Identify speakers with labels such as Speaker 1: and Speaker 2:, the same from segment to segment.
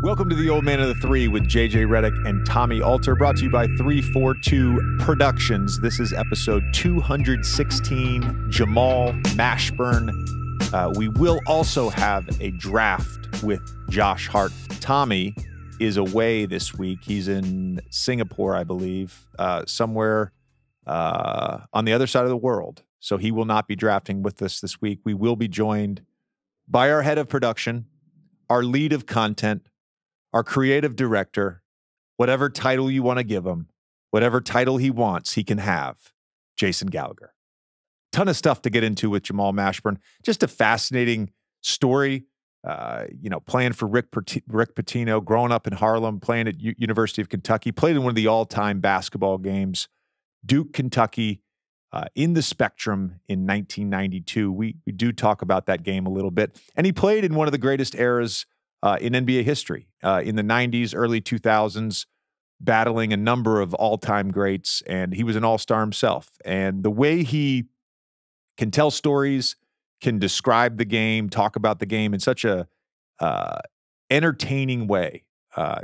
Speaker 1: Welcome to the Old Man of the Three with JJ Redick and Tommy Alter, brought to you by 342 Productions. This is episode 216, Jamal Mashburn. We will also have a draft with Josh Hart. Tommy is away this week. He's in Singapore, I believe, somewhere on the other side of the world. So he will not be drafting with us this week. We will be joined by our head of production, our lead of content, our creative director, whatever title you want to give him, whatever title he wants, he can have, Jason Gallagher. Ton of stuff to get into with Jamal Mashburn. Just a fascinating story, playing for Rick Pitino, growing up in Harlem, playing at University of Kentucky, played in one of the all-time basketball games, Duke, Kentucky, in the Spectrum in 1992. We do talk about that game a little bit. And he played in one of the greatest eras in NBA history, in the 90's, early 2000s, battling a number of all-time greats, and he was an all-star himself. And the way he can tell stories, can describe the game, talk about the game in such a entertaining way,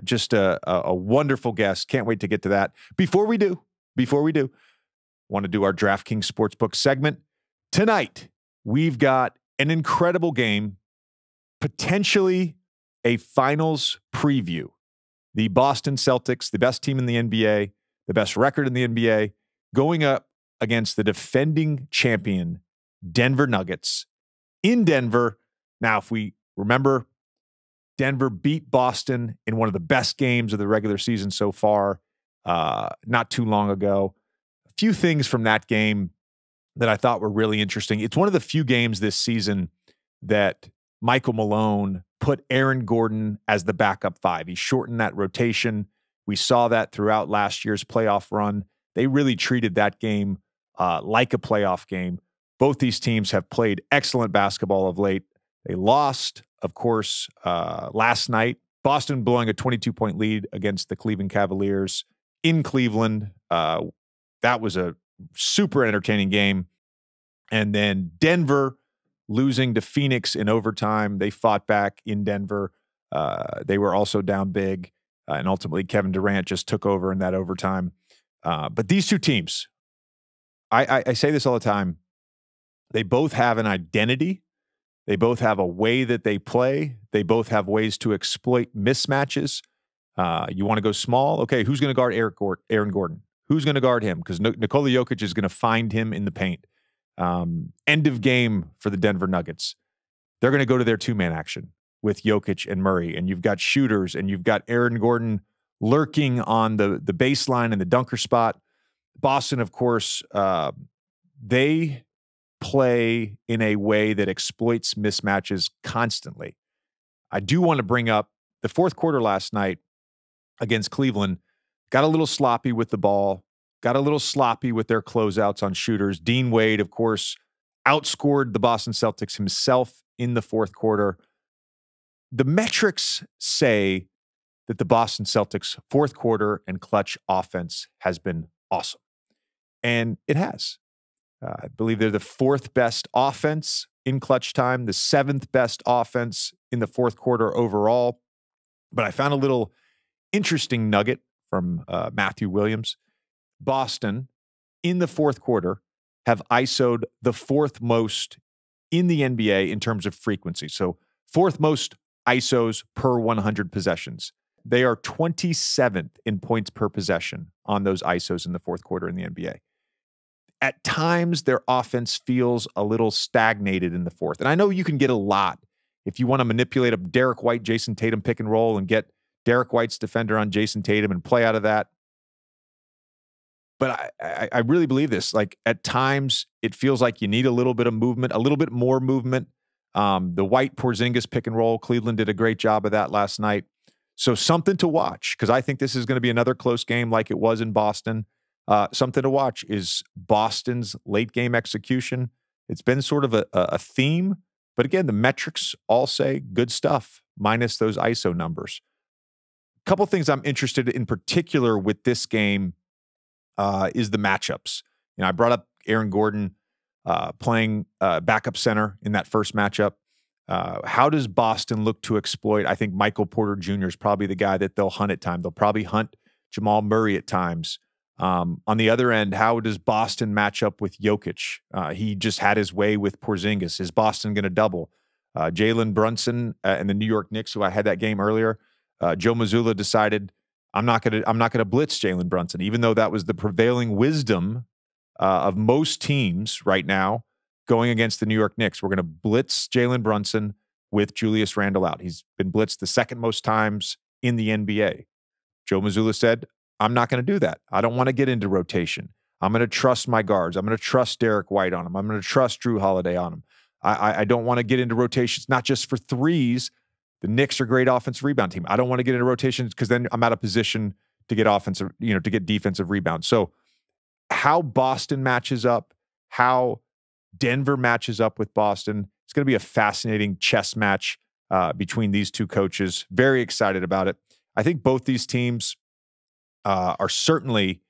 Speaker 1: just a wonderful guest. Can't wait to get to that. Before we do, want to do our DraftKings Sportsbook segment. Tonight, we've got an incredible game, potentially a finals preview. The Boston Celtics, the best team in the NBA, the best record in the NBA, going up against the defending champion, Denver Nuggets, in Denver. Now, if we remember, Denver beat Boston in one of the best games of the regular season so far, not too long ago. A few things from that game that I thought were really interesting. It's one of the few games this season that Michael Malone put Aaron Gordon as the backup five. He shortened that rotation. We saw that throughout last year's playoff run. They really treated that game like a playoff game. Both these teams have played excellent basketball of late. They lost, of course, last night. Boston blowing a 22-point lead against the Cleveland Cavaliers in Cleveland. That was a super entertaining game. And then Denver losing to Phoenix in overtime. They fought back in Denver. They were also down big. And ultimately, Kevin Durant just took over in that overtime. But these two teams, I say this all the time, they both have an identity. They both have a way that they play. They both have ways to exploit mismatches. You want to go small? Okay, who's going to guard Aaron Gordon? Who's going to guard him? Because Nikola Jokic is going to find him in the paint. End of game for the Denver Nuggets. They're going to go to their two-man action with Jokic and Murray, and you've got shooters, and you've got Aaron Gordon lurking on the baseline and the dunker spot. Boston, of course, they play in a way that exploits mismatches constantly. I do want to bring up the fourth quarter last night against Cleveland. Got a little sloppy with the ball. Got a little sloppy with their closeouts on shooters. Dean Wade, of course, outscored the Boston Celtics himself in the fourth quarter. The metrics say that the Boston Celtics' fourth quarter and clutch offense has been awesome. And it has. I believe they're the fourth best offense in clutch time, the seventh best offense in the fourth quarter overall. But I found a little interesting nugget from Matthew Williams. Boston, in the fourth quarter, have ISO'd the fourth most in the NBA in terms of frequency. So fourth most ISOs per 100 possessions. They are 27th in points per possession on those ISOs in the fourth quarter in the NBA. At times, their offense feels a little stagnated in the fourth. And I know you can get a lot if you want to manipulate a Derek White, Jason Tatum pick and roll and get Derek White's defender on Jason Tatum and play out of that. But I really believe this. Like, at times, it feels like you need a little bit of movement, a little bit more movement. The White-Porzingis pick and roll, Cleveland did a great job of that last night. So something to watch, because I think this is going to be another close game like it was in Boston. Something to watch is Boston's late-game execution. It's been sort of a theme. But again, the metrics all say good stuff, minus those ISO numbers. A couple things I'm interested in particular with this game is the matchups. You know, I brought up Aaron Gordon playing backup center in that first matchup. How does Boston look to exploit? I think Michael Porter Jr. is probably the guy that they'll hunt at times. They'll probably hunt Jamal Murray at times. On the other end, how does Boston match up with Jokic? He just had his way with Porzingis. Is Boston going to double? Jalen Brunson and the New York Knicks, who I had that game earlier, Joe Mazzulla decided I'm not going to blitz Jalen Brunson, even though that was the prevailing wisdom of most teams right now going against the New York Knicks. We're going to blitz Jalen Brunson with Julius Randle out. He's been blitzed the second most times in the NBA. Joe Mazzulla said, I'm not going to do that. I don't want to get into rotation. I'm going to trust my guards. I'm going to trust Derek White on him. I'm going to trust Drew Holiday on him. I don't want to get into rotations, not just for threes. The Knicks are a great offensive rebound team. I don't want to get into rotations because then I'm out of position to get offensive, to get defensive rebounds. So how Boston matches up, how Denver matches up with Boston, it's going to be a fascinating chess match between these two coaches. Very excited about it. I think both these teams are certainly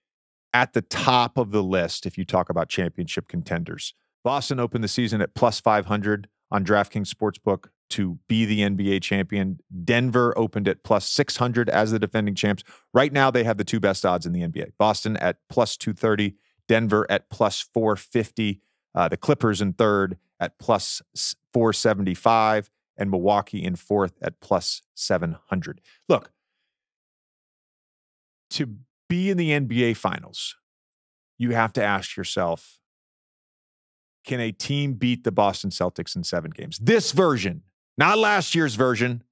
Speaker 1: at the top of the list if you talk about championship contenders. Boston opened the season at plus 500 on DraftKings Sportsbook to be the NBA champion. Denver opened at plus 600 as the defending champs. Right now, they have the two best odds in the NBA. Boston at plus 230, Denver at plus 450, the Clippers in third at plus 475, and Milwaukee in fourth at plus 700. Look, to be in the NBA Finals, you have to ask yourself, can a team beat the Boston Celtics in 7 games? This version, not last year's version,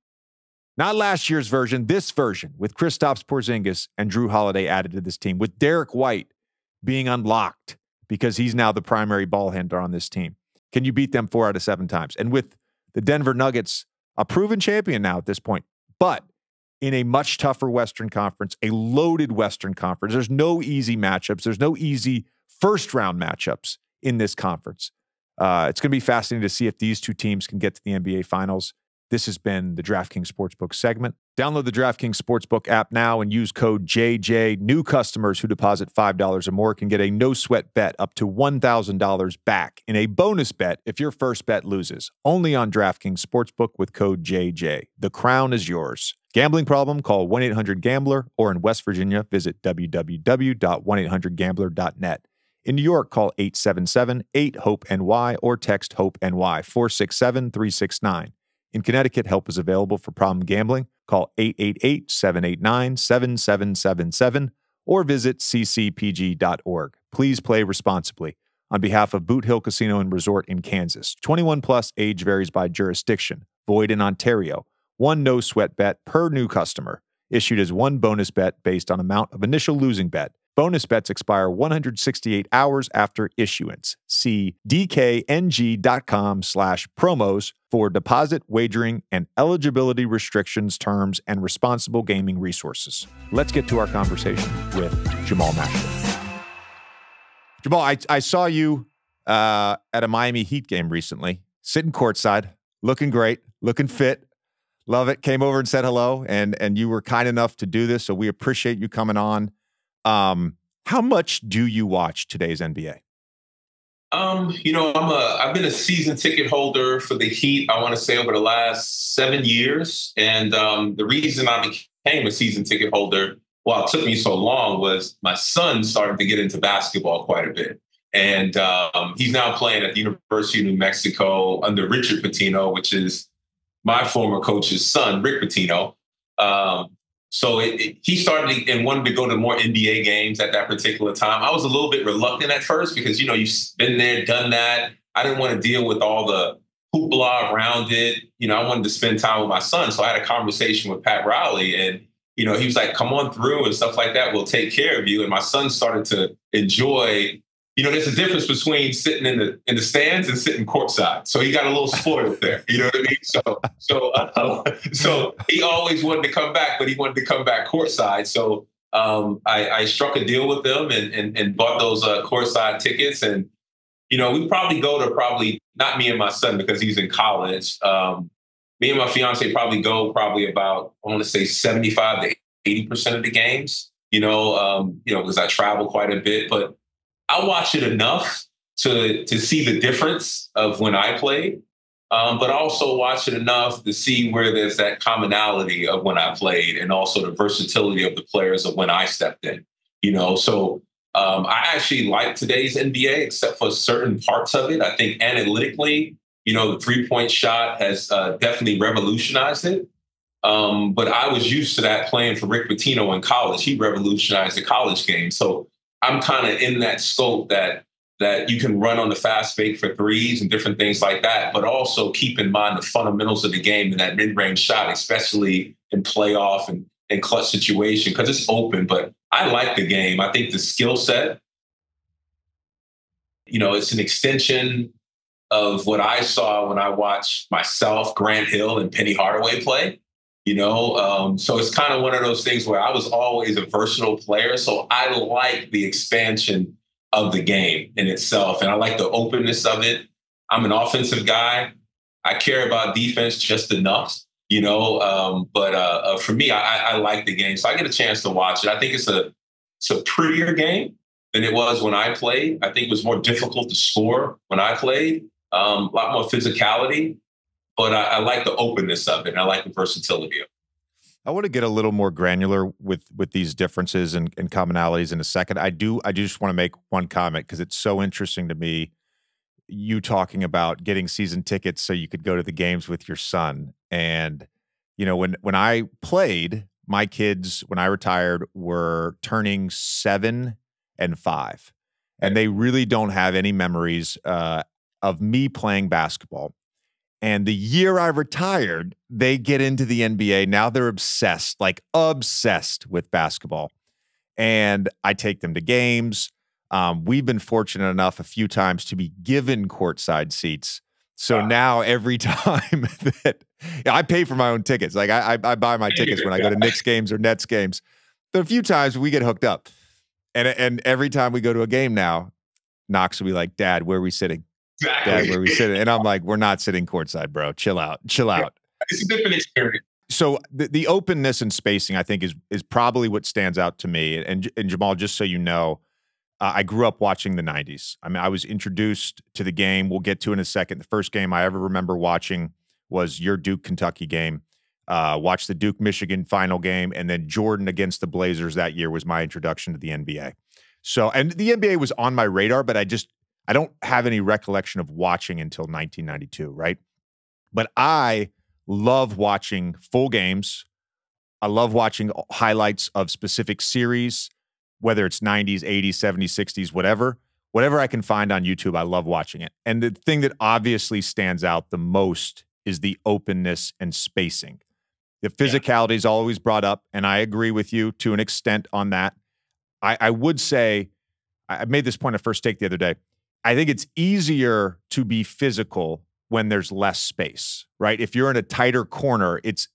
Speaker 1: this version with Kristaps Porzingis and Drew Holiday added to this team, with Derek White being unlocked because he's now the primary ball handler on this team. Can you beat them 4 out of 7 times? And with the Denver Nuggets, a proven champion now at this point, but in a much tougher Western Conference, a loaded Western Conference. There's no easy matchups. There's no easy first-round matchups in this conference. It's going to be fascinating to see if these two teams can get to the NBA Finals. This has been the DraftKings Sportsbook segment. Download the DraftKings Sportsbook app now and use code JJ. New customers who deposit $5 or more can get a no-sweat bet up to $1,000 back in a bonus bet if your first bet loses. Only on DraftKings Sportsbook with code JJ. The crown is yours. Gambling problem? Call 1-800-GAMBLER, or in West Virginia, visit www.1800gambler.net. In New York, call 877-8-HOPE-NY or text HOPE-NY 467-369. In Connecticut, help is available for problem gambling. Call 888-789-7777 or visit ccpg.org. Please play responsibly. On behalf of Boot Hill Casino and Resort in Kansas, 21 plus, age varies by jurisdiction. Void in Ontario. One no-sweat bet per new customer. Issued as one bonus bet based on amount of initial losing bet. Bonus bets expire 168 hours after issuance. See dkng.com/promos for deposit, wagering, and eligibility restrictions, terms, and responsible gaming resources. Let's get to our conversation with Jamal Mashburn. Jamal, I saw you at a Miami Heat game recently, sitting courtside, looking great, looking fit. Love it. Came over and said hello, and you were kind enough to do this, so we appreciate you coming on. How much do you watch today's NBA?
Speaker 2: I've been a season ticket holder for the Heat, I want to say, over the last 7 years. And the reason I became a season ticket holder, it took me so long, was my son started to get into basketball quite a bit. And he's now playing at the University of New Mexico under Richard Pitino, which is my former coach's son, Rick Pitino. So he started and wanted to go to more NBA games at that particular time. I was a little bit reluctant at first because, you've been there, done that. I didn't want to deal with all the hoopla around it. I wanted to spend time with my son. So I had a conversation with Pat Riley, and, he was like, come on through and stuff like that. We'll take care of you. And my son started to enjoy. There's a difference between sitting in the stands and sitting courtside. So he got a little spoiled there. You know what I mean? So he always wanted to come back, but he wanted to come back courtside. So I struck a deal with them and bought those courtside tickets. And, we probably go to not me and my son because he's in college. Me and my fiance probably go about, I want to say 75 to 80% of the games, because I travel quite a bit, but I watch it enough to see the difference of when I played. but also watch it enough to see where there's that commonality of when I played and also the versatility of the players of when I stepped in. So I actually like today's NBA, except for certain parts of it. I think analytically, the 3-point shot has definitely revolutionized it. But I was used to that playing for Rick Pitino in college. He revolutionized the college game. So I'm kind of in that scope that you can run on the fast break for threes and different things like that, but also keep in mind the fundamentals of the game and that mid-range shot, especially in playoff and clutch situation, because it's open. But I like the game. I think the skill set, it's an extension of what I saw when I watched myself, Grant Hill, and Penny Hardaway play. So it's kind of one of those things where I was always a versatile player. So I like the expansion of the game in itself. And I like the openness of it. I'm an offensive guy. I care about defense just enough, but for me, I like the game. So I get a chance to watch it. I think it's a prettier game than it was when I played. I think it was more difficult to score when I played, a lot more physicality. But I like the openness of it, and I like the versatility of it.
Speaker 1: I want to get a little more granular with these differences and commonalities in a second. I just want to make one comment because it's so interesting to me, you talking about getting season tickets so you could go to the games with your son. And, when I played, my kids, when I retired, were turning 7 and 5. And they really don't have any memories of me playing basketball. And the year I retired, they get into the NBA. Now they're obsessed with basketball. And I take them to games. We've been fortunate enough a few times to be given courtside seats. So now every time that I pay for my own tickets, like I buy my tickets when I go to Knicks games or Nets games. But a few times we get hooked up. And every time we go to a game now, Knox will be like, "Dad, where are we sitting?
Speaker 2: Exactly.
Speaker 1: Dad, where are we sitting?" And I'm like, "We're not sitting courtside, bro. Chill out.
Speaker 2: It's a different experience.
Speaker 1: So the openness and spacing, I think, is probably what stands out to me. And Jamal, just so you know, I grew up watching the 90's. I mean, I was introduced to the game. We'll get to in a second. The first game I ever remember watching was your Duke-Kentucky game. Watched the Duke-Michigan final game, and then Jordan against the Blazers that year was my introduction to the NBA. So, and the NBA was on my radar, but I don't have any recollection of watching until 1992, right? But I love watching full games. I love watching highlights of specific series, whether it's 90's, 80's, 70's, 60's, whatever I can find on YouTube. I love watching it. And the thing that obviously stands out the most is the openness and spacing. The physicality is always brought up, and I agree with you to an extent on that. I would say, I made this point at First Take the other day, I think it's easier to be physical when there's less space, right? If you're in a tighter corner, it's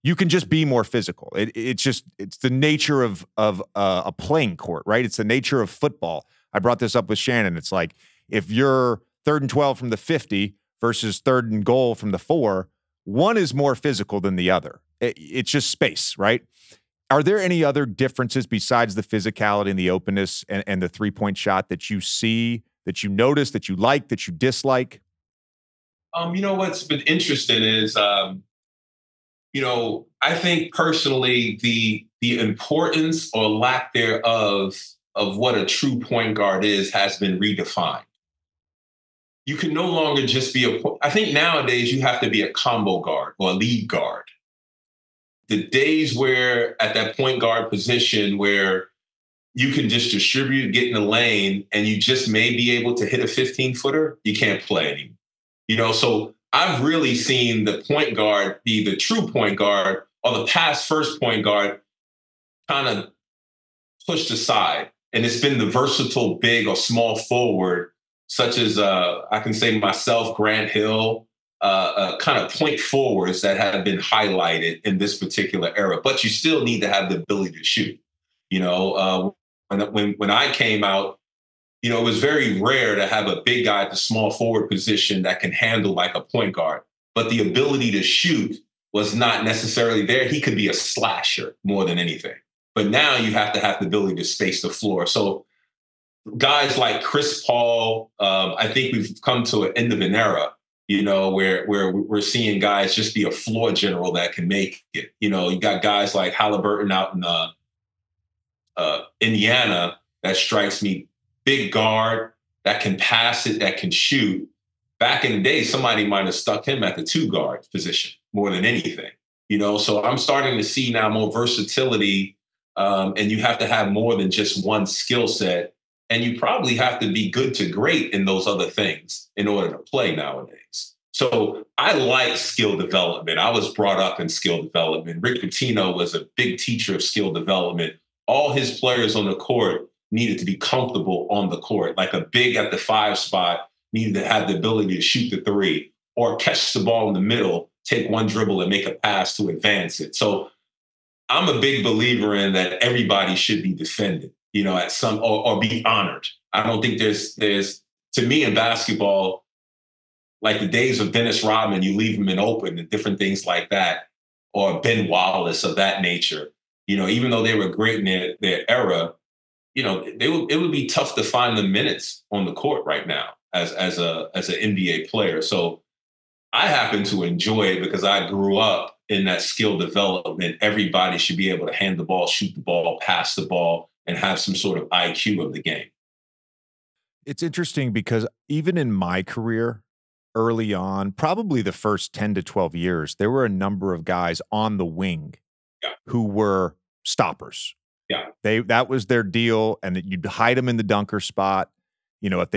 Speaker 1: you can just be more physical. It's the nature of a playing court, right? It's the nature of football. I brought this up with Shannon. It's like if you're 3rd and 12 from the 50 versus 3rd and goal from the 4, one is more physical than the other. It's just space, right? Are there any other differences besides the physicality and the openness and the 3-point shot that you see, that you notice, that you like, that you dislike?
Speaker 2: What's been interesting is, I think personally the importance or lack thereof of what a true point guard is has been redefined. You can no longer just be I think nowadays you have to be a combo guard or a lead guard. The days where at that point guard position where you can just distribute, get in the lane, and you just may be able to hit a 15-footer, you can't play anymore. So I've really seen the point guard be the true point guard or the past first point guard kind of pushed aside. And it's been the versatile big or small forward, such as I can say myself, Grant Hill, kind of point forwards that have been highlighted in this particular era. But you still need to have the ability to shoot. When I came out, it was very rare to have a big guy at the small forward position that can handle like a point guard. But the ability to shoot was not necessarily there. He could be a slasher more than anything. But now you have to have the ability to space the floor. So guys like Chris Paul, I think we've come to an end of an era. where we're seeing guys just be a floor general that can make it. You got guys like Halliburton out in Indiana that strikes me, big guard that can pass it, that can shoot. Back in the day, somebody might have stuck him at the 2 guard position more than anything. So I'm starting to see now more versatility, and you have to have more than just one skill set. And you probably have to be good to great in those other things in order to play nowadays. So I like skill development. I was brought up in skill development. Rick Pitino was a big teacher of skill development. All his players on the court needed to be comfortable on the court. Like a big at the 5 spot needed to have the ability to shoot the 3 or catch the ball in the middle, take one dribble and make a pass to advance it. So I'm a big believer in that everybody should be defended, at some or be honored. I don't think there's to me in basketball, like the days of Dennis Rodman, you leave them in open and different things like that, or Ben Wallace of that nature. Even though they were great in their era, it would be tough to find the minutes on the court right now as an NBA player. So I happen to enjoy it because I grew up in that skill development. Everybody should be able to hand the ball, shoot the ball, pass the ball, and have some sort of IQ of the game.
Speaker 1: It's interesting because even in my career, early on, probably the first 10 to 12 years, there were a number of guys on the wing who were stoppers.
Speaker 2: Yeah.
Speaker 1: That was their deal, and that you'd hide them in the dunker spot. If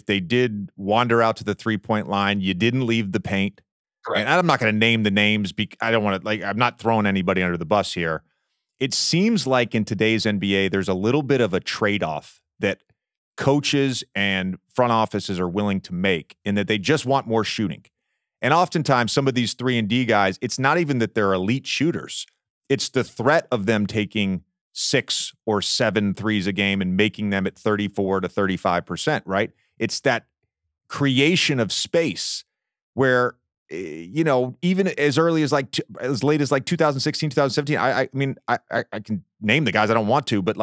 Speaker 1: they did wander out to the 3-point line, you didn't leave the paint.
Speaker 2: Correct.
Speaker 1: And I'm not going to name the names. I don't want to, I'm not throwing anybody under the bus here. It seems like in today's NBA, there's a little bit of a trade-off that coaches and front offices are willing to make, in that they just want more shooting. And oftentimes some of these 3-and-D guys, it's not even that they're elite shooters. It's the threat of them taking 6 or 7 threes a game and making them at 34 to 35%, right? It's that creation of space where, even as early as as late as 2016, 2017, I mean, I can name the guys. I don't want to, but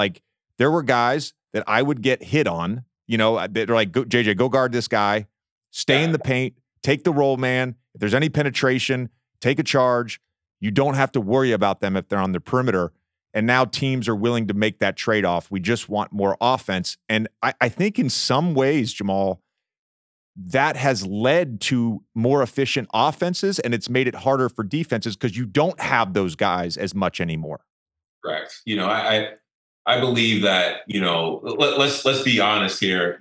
Speaker 1: there were guys that I would get hit on, that are like, JJ, go guard this guy, stay in the paint, take the roll man. If there's any penetration, take a charge. You don't have to worry about them if they're on the perimeter. And now teams are willing to make that trade-off. We just want more offense. And I think in some ways, Jamal, that has led to more efficient offenses, and it's made it harder for defenses because you don't have those guys as much anymore.
Speaker 2: Correct. I believe that, let's be honest here.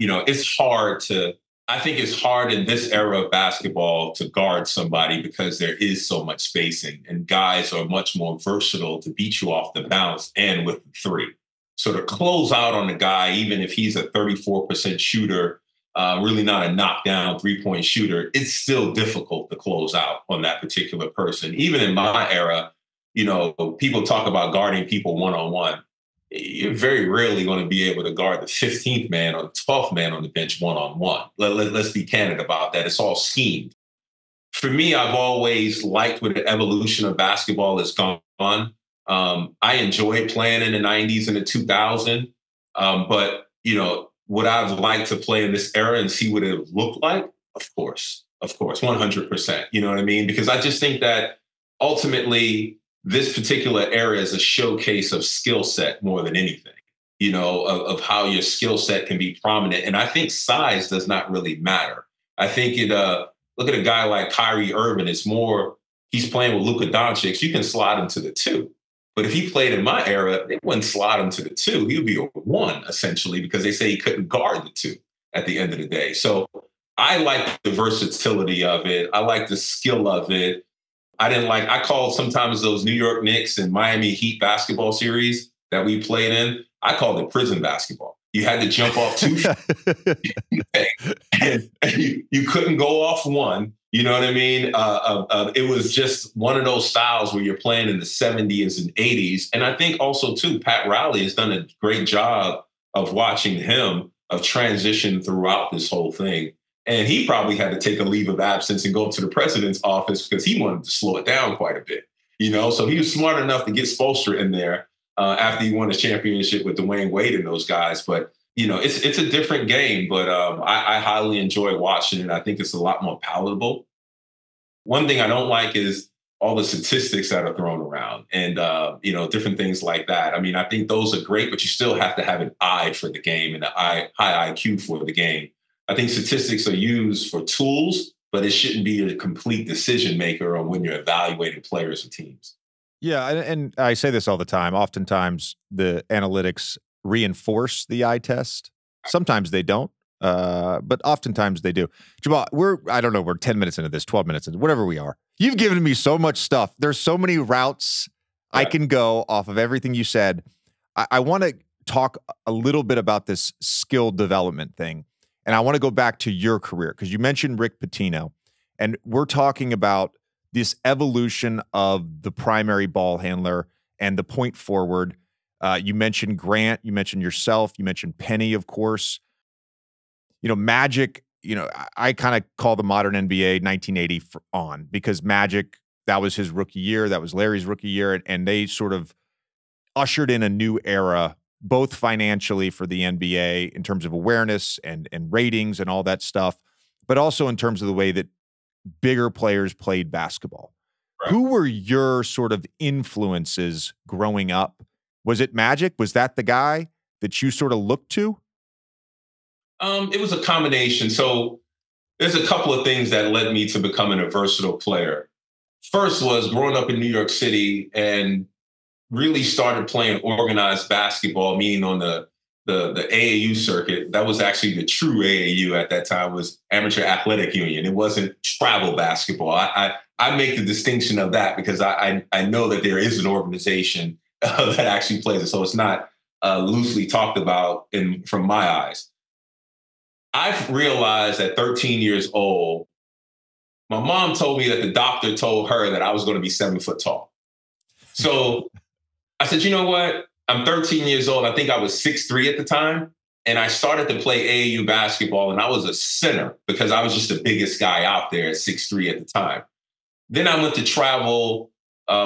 Speaker 2: I think it's hard in this era of basketball to guard somebody because there is so much spacing, and guys are much more versatile to beat you off the bounce and with the 3. So to close out on a guy, even if he's a 34% shooter, really not a knockdown 3-point shooter, it's still difficult to close out on that particular person. Even in my era, people talk about guarding people one-on-one. You're very rarely going to be able to guard the 15th man or the 12th man on the bench one-on-one. Let's be candid about that. It's all schemed. For me, I've always liked where the evolution of basketball has gone. I enjoyed playing in the 90s and the 2000s. But, would I've liked to play in this era and see what it looked like? Of course, 100%. You know what I mean? Because I just think that ultimately this particular era is a showcase of skill set more than anything, of how your skill set can be prominent. And I think size does not really matter. I think look at a guy like Kyrie Irving. It's more, he's playing with Luka Doncic. You can slide him to the 2. But if he played in my era, they wouldn't slide him to the 2. He would be a 1, essentially, because they say he couldn't guard the 2 at the end of the day. So I like the versatility of it. I like the skill of it. I called sometimes those New York Knicks and Miami Heat basketball series that we played in, I called it prison basketball. You had to jump off 2 and you couldn't go off 1. You know what I mean? It was just one of those styles where you're playing in the 70s and 80s. And I think also, too, Pat Riley has done a great job of watching him of transition throughout this whole thing. And he probably had to take a leave of absence and go to the president's office because he wanted to slow it down quite a bit. So he was smart enough to get Spoelstra in there after he won a championship with Dwayne Wade and those guys. But it's a different game, but I highly enjoy watching it. I think it's a lot more palatable. One thing I don't like is all the statistics that are thrown around and, different things like that. I mean, I think those are great, but you still have to have an eye for the game and high IQ for the game. I think statistics are used for tools, but it shouldn't be a complete decision maker on when you're evaluating players and teams.
Speaker 1: Yeah, and I say this all the time. Oftentimes, the analytics reinforce the eye test. Sometimes they don't, but oftentimes they do. Jamal, we're 10 minutes into this, 12 minutes into whatever we are. You've given me so much stuff. There's so many routes I can go off of everything you said. I want to talk a little bit about this skill development thing. And I want to go back to your career because you mentioned Rick Pitino. And we're talking about this evolution of the primary ball handler and the point forward. You mentioned Grant, you mentioned yourself, you mentioned Penny, of course. Magic, I kind of call the modern NBA 1980 on because Magic, that was his rookie year. That was Larry's rookie year. And they sort of ushered in a new era, both financially for the NBA in terms of awareness and ratings and all that stuff, but also in terms of the way that bigger players played basketball. Right. Who were your sort of influences growing up? Was it Magic? Was that the guy that you sort of looked to?
Speaker 2: It was a combination. So there's a couple of things that led me to becoming a versatile player. First was growing up in New York City and really started playing organized basketball, meaning on the AAU circuit. That was actually the true AAU at that time, was Amateur Athletic Union. It wasn't travel basketball. I make the distinction of that because I know that there is an organization that actually plays it. So it's not loosely talked about from my eyes. I've realized at 13 years old, my mom told me that the doctor told her that I was going to be 7 foot tall. So I said, you know what? I'm 13 years old. I think I was 6'3" at the time. And I started to play AAU basketball and I was a center because I was just the biggest guy out there at 6'3" at the time. Then I went to travel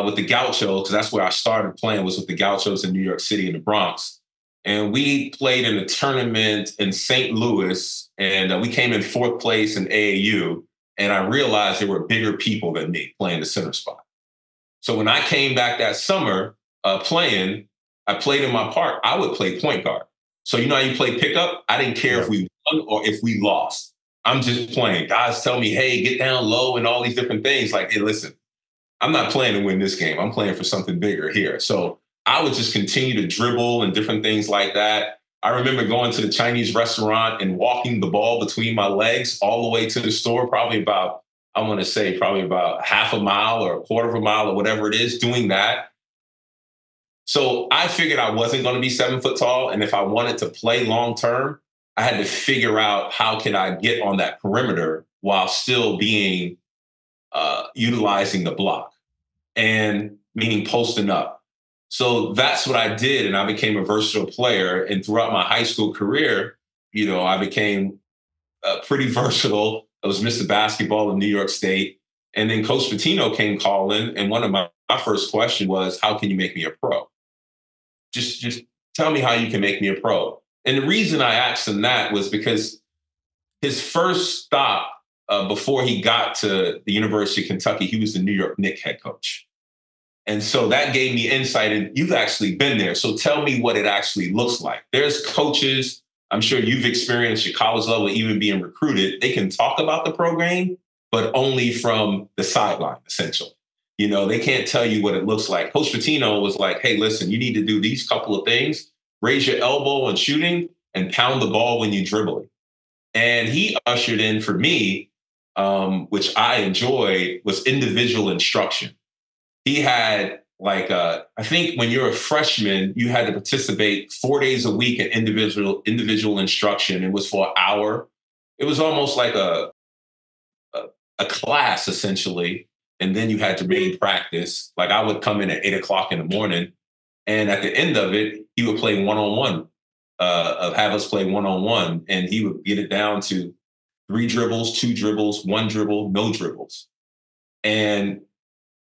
Speaker 2: with the Gauchos because that's where I started playing, was with the Gauchos in New York City in the Bronx. And we played in a tournament in St. Louis and we came in 4th place in AAU. And I realized there were bigger people than me playing the center spot. So when I came back that summer playing, I played in my park. I would play point guard. So you know how you play pickup? I didn't care if we won or if we lost. I'm just playing. Guys tell me, hey, get down low and all these different things. Like, hey, listen, I'm not playing to win this game. I'm playing for something bigger here. So I would just continue to dribble and different things like that. I remember going to the Chinese restaurant and walking the ball between my legs all the way to the store, probably about half a mile or a quarter of a mile or whatever it is, doing that. So I figured I wasn't going to be 7 foot tall. And if I wanted to play long term, I had to figure out how can I get on that perimeter while still being utilizing the block, and meaning posting up. So that's what I did. And I became a versatile player. And throughout my high school career, I became pretty versatile. I was Mr. Basketball in New York State. And then Coach Pitino came calling. And one of my first questions was, how can you make me a pro? Just tell me how you can make me a pro. And the reason I asked him that was because his first stop before he got to the University of Kentucky, he was the New York Knicks head coach. And so that gave me insight, and you've actually been there. So tell me what it actually looks like. There's coaches, I'm sure you've experienced your college level, even being recruited. They can talk about the program, but only from the sideline, essentially. They can't tell you what it looks like. Coach Pitino was like, hey, listen, you need to do these couple of things. Raise your elbow and shooting and pound the ball when you dribble it. And he ushered in for me, which I enjoyed, was individual instruction. He had I think when you're a freshman, you had to participate 4 days a week in individual instruction. It was for an hour. It was almost like a class, essentially. And then you had to main practice. Like I would come in at 8:00 in the morning. And at the end of it, he would play one-on-one, have us play one-on-one. And he would get it down to 3 dribbles, 2 dribbles, 1 dribble, no dribbles. And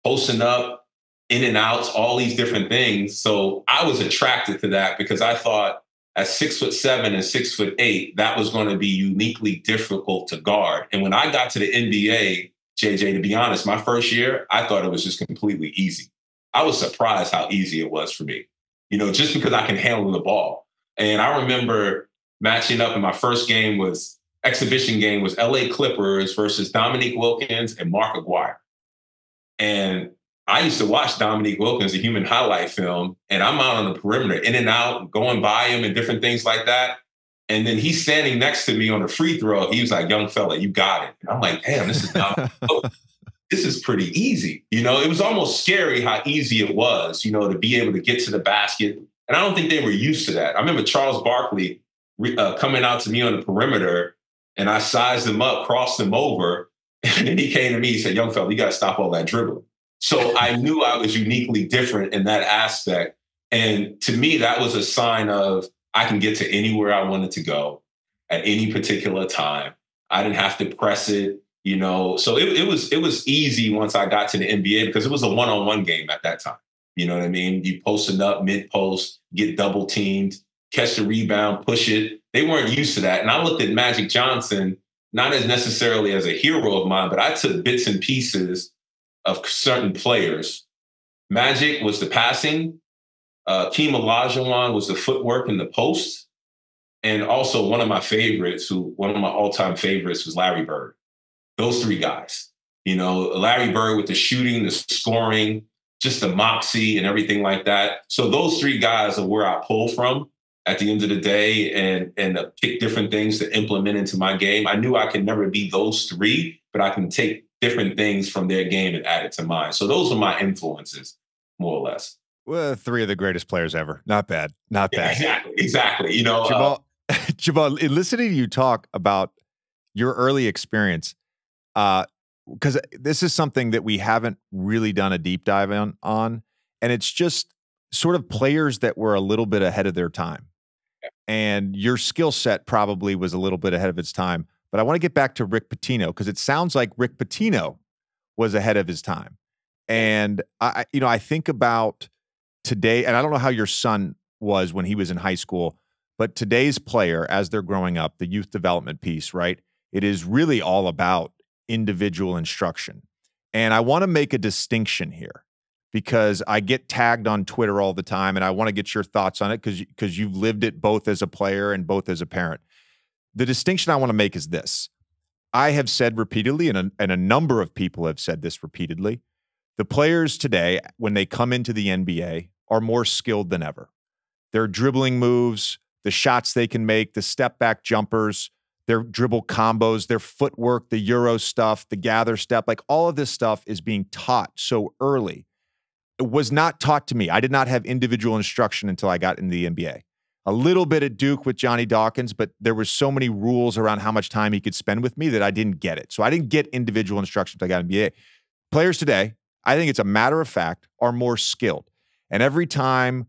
Speaker 2: posting up, in and outs, all these different things. So I was attracted to that because I thought at 6'7" and 6'8", that was going to be uniquely difficult to guard. And when I got to the NBA, JJ, to be honest, my first year, I thought it was just completely easy. I was surprised how easy it was for me, just because I can handle the ball. And I remember matching up in my first exhibition game was LA Clippers versus Dominique Wilkins and Mark Aguirre. And I used to watch Dominique Wilkins, the human highlight film, and I'm out on the perimeter, in and out, going by him and different things like that. And then he's standing next to me on a free throw. He was like, "Young fella, you got it." And I'm like, "Damn, this is pretty easy." It was almost scary how easy it was, to be able to get to the basket. And I don't think they were used to that. I remember Charles Barkley coming out to me on the perimeter, and I sized him up, crossed him over. And then he came to me, he said, "Young fella, you got to stop all that dribbling." So I knew I was uniquely different in that aspect. And to me, that was a sign of I can get to anywhere I wanted to go at any particular time. I didn't have to press it, So it was easy once I got to the NBA because it was a one-on-one game at that time. You know what I mean? You posting up mid-post, get double teamed, catch the rebound, push it. They weren't used to that. And I looked at Magic Johnson, not as necessarily as a hero of mine, but I took bits and pieces of certain players. Magic was the passing. Keem Olajuwon was the footwork in the post. And also one of my all-time favorites was Larry Bird. Those three guys. Larry Bird with the shooting, the scoring, just the moxie and everything like that. So those three guys are where I pull from at the end of the day and pick different things to implement into my game. I knew I could never be those three, but I can take different things from their game and add it to mine. So those are my influences, more or less.
Speaker 1: Well, three of the greatest players ever. Not bad. Not bad.
Speaker 2: Exactly.
Speaker 1: Jamal, in listening to you talk about your early experience, because this is something that we haven't really done a deep dive on, and it's just sort of players that were a little bit ahead of their time. And your skill set probably was a little bit ahead of its time. But I want to get back to Rick Pitino because it sounds like Rick Pitino was ahead of his time. And I think about today, and I don't know how your son was when he was in high school, but today's player, as they're growing up, the youth development piece, right? It is really all about individual instruction. And I want to make a distinction here because I get tagged on Twitter all the time, and I want to get your thoughts on it because you've lived it both as a player and both as a parent. The distinction I want to make is this. I have said repeatedly, and a number of people have said this repeatedly, the players today, when they come into the NBA, are more skilled than ever. Their dribbling moves, the shots they can make, the step-back jumpers, their dribble combos, their footwork, the Euro stuff, the gather step, like all of this stuff is being taught so early. It was not taught to me. I did not have individual instruction until I got into the NBA. A little bit at Duke with Johnny Dawkins, but there were so many rules around how much time he could spend with me that I didn't get it. So I didn't get individual instruction until I got in the NBA. Players today, I think it's a matter of fact, are more skilled. And every time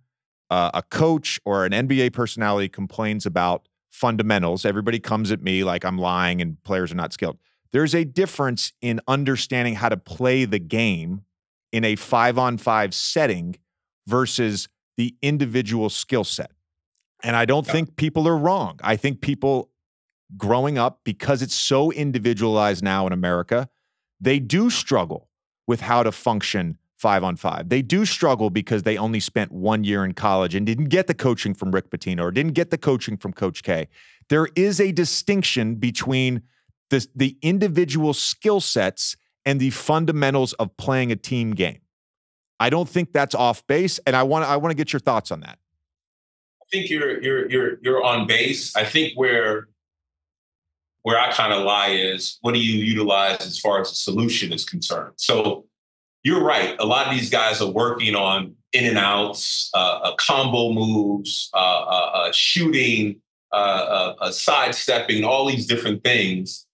Speaker 1: a coach or an NBA personality complains about fundamentals, everybody comes at me like I'm lying and players are not skilled. There's a difference in understanding how to play the game in a 5-on-5 setting versus the individual skill set. And I don't think people are wrong. I think people growing up, because it's so individualized now in America, they do struggle with how to function 5-on-5. They do struggle because they only spent 1 year in college and didn't get the coaching from Rick Pitino or didn't get the coaching from Coach K. There is a distinction between the individual skill sets and the fundamentals of playing a team game. I don't think that's off base, and I want to get your thoughts on that.
Speaker 2: I think you're on base. I think where I kind of lie is, what do you utilize as far as the solution is concerned? So you're right. A lot of these guys are working on in and outs, combo moves, shooting, sidestepping, all these different things.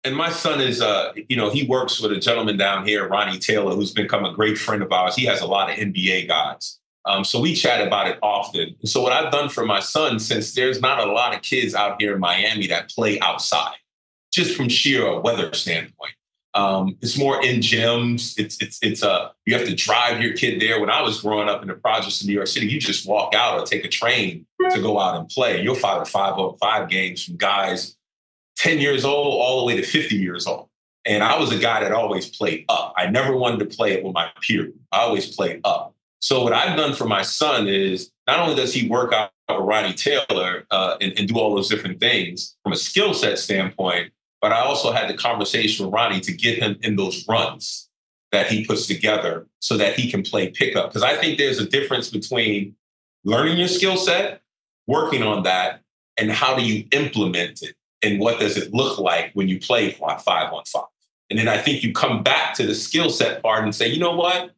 Speaker 2: And my son is, he works with a gentleman down here, Ronnie Taylor, who's become a great friend of ours. He has a lot of NBA guys. So we chat about it often. And so what I've done for my son, since there's not a lot of kids out here in Miami that play outside, just from sheer weather standpoint, It's more in gyms. You have to drive your kid there. When I was growing up in the projects in New York City, you just walk out or take a train to go out and play. You'll find 5-on-5 games from guys 10 years old all the way to 50 years old. And I was a guy that always played up. I never wanted to play it with my peer. I always played up. So what I've done for my son is not only does he work out with Ronnie Taylor and do all those different things from a skill set standpoint, but I also had the conversation with Ronnie to get him in those runs that he puts together so that he can play pickup. Because I think there's a difference between learning your skill set, working on that, and how do you implement it? And what does it look like when you play 5-on-5? And then I think you come back to the skill set part and say, you know what?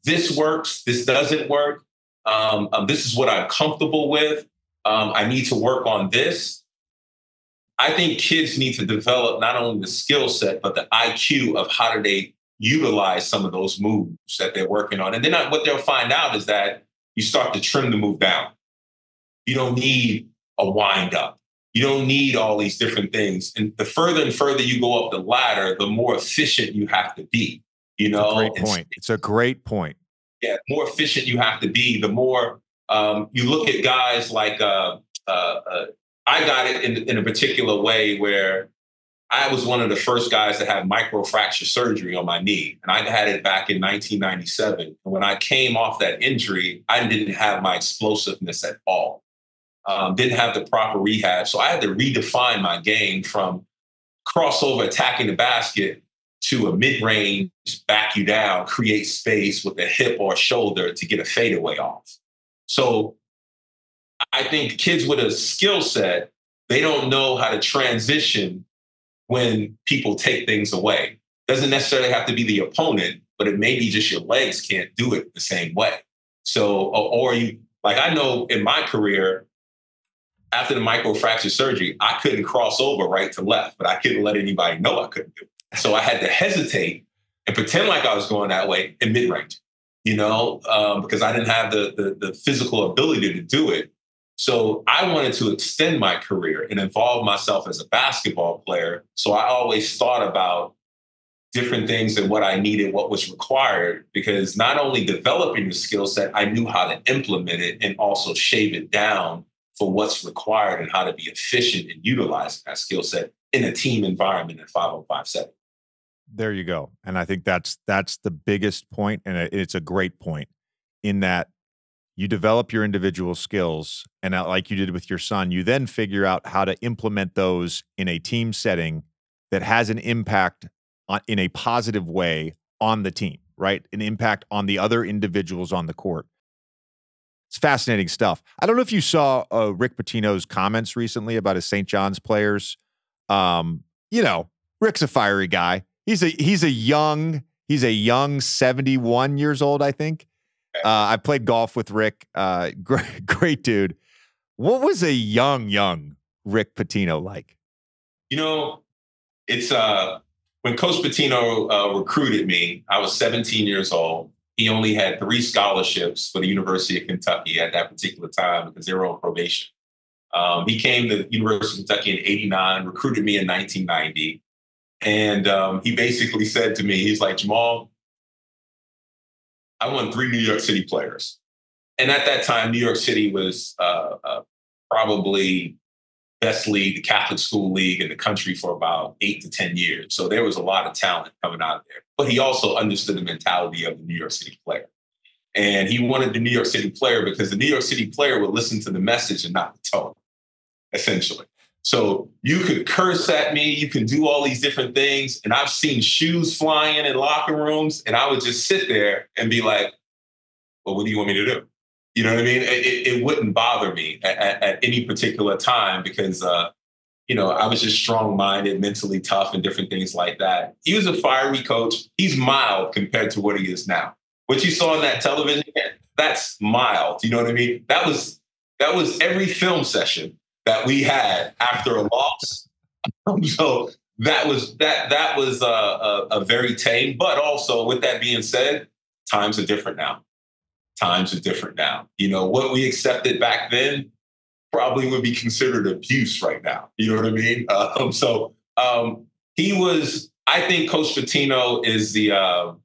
Speaker 2: This works. This doesn't work. This is what I'm comfortable with. I need to work on this. I think kids need to develop not only the skill set, but the IQ of how do they utilize some of those moves that they're working on. And then what they'll find out is that you start to trim the move down. You don't need a wind up. You don't need all these different things. And the further and further you go up the ladder, the more efficient you have to be. You know,
Speaker 1: it's a great point. It's a great point.
Speaker 2: Yeah, more efficient you have to be. The more you look at guys like I got it in a particular way where I was one of the first guys to have microfracture surgery on my knee. And I had it back in 1997. And when I came off that injury, I didn't have my explosiveness at all. Didn't have the proper rehab. So I had to redefine my game from crossover attacking the basket to a mid-range, back you down, create space with a hip or a shoulder to get a fadeaway off. So I think kids with a skill set, they don't know how to transition when people take things away. Doesn't necessarily have to be the opponent, but it may be just your legs can't do it the same way. So, or you, like I know in my career, after the microfracture surgery, I couldn't cross over right to left, but I couldn't let anybody know I couldn't do it. So I had to hesitate and pretend like I was going that way in mid-range, because I didn't have the physical ability to do it. So I wanted to extend my career and involve myself as a basketball player. So I always thought about different things and what I needed, what was required, because not only developing the skill set, I knew how to implement it and also shave it down for what's required and how to be efficient in utilizing that skill set in a team environment in 5-on-5 setting.
Speaker 1: There you go. And I think that's the biggest point, and it's a great point in that you develop your individual skills, and like you did with your son, you then figure out how to implement those in a team setting that has an impact in a positive way on the team, right? An impact on the other individuals on the court. It's fascinating stuff. I don't know if you saw Rick Pitino's comments recently about his St. John's players. Rick's a fiery guy. He's a young 71 years old, I think. I played golf with Rick. Great dude. What was a young Rick Pitino like?
Speaker 2: It's when Coach Pitino recruited me, I was 17 years old. He only had 3 scholarships for the University of Kentucky at that particular time because they were on probation. He came to the University of Kentucky in '89, recruited me in 1990. And he basically said to me, he's like, Jamal, I want 3 New York City players. And at that time, New York City was probably best league, the Catholic school league in the country for about 8 to 10 years. So there was a lot of talent coming out of there. But he also understood the mentality of the New York City player. And he wanted the New York City player because the New York City player would listen to the message and not the tone, essentially. So you could curse at me, you can do all these different things. And I've seen shoes flying in locker rooms, and I would just sit there and be like, well, what do you want me to do? You know what I mean? It wouldn't bother me at any particular time because, I was just strong-minded, mentally tough, and different things like that. He was a fiery coach. He's mild compared to what he is now. What you saw on that television, that's mild. You know what I mean? That was every film session that we had after a loss. So that was a very tame. But also, with that being said, times are different now. What we accepted back then probably would be considered abuse right now. You know what I mean? He was I think Coach Pitino is the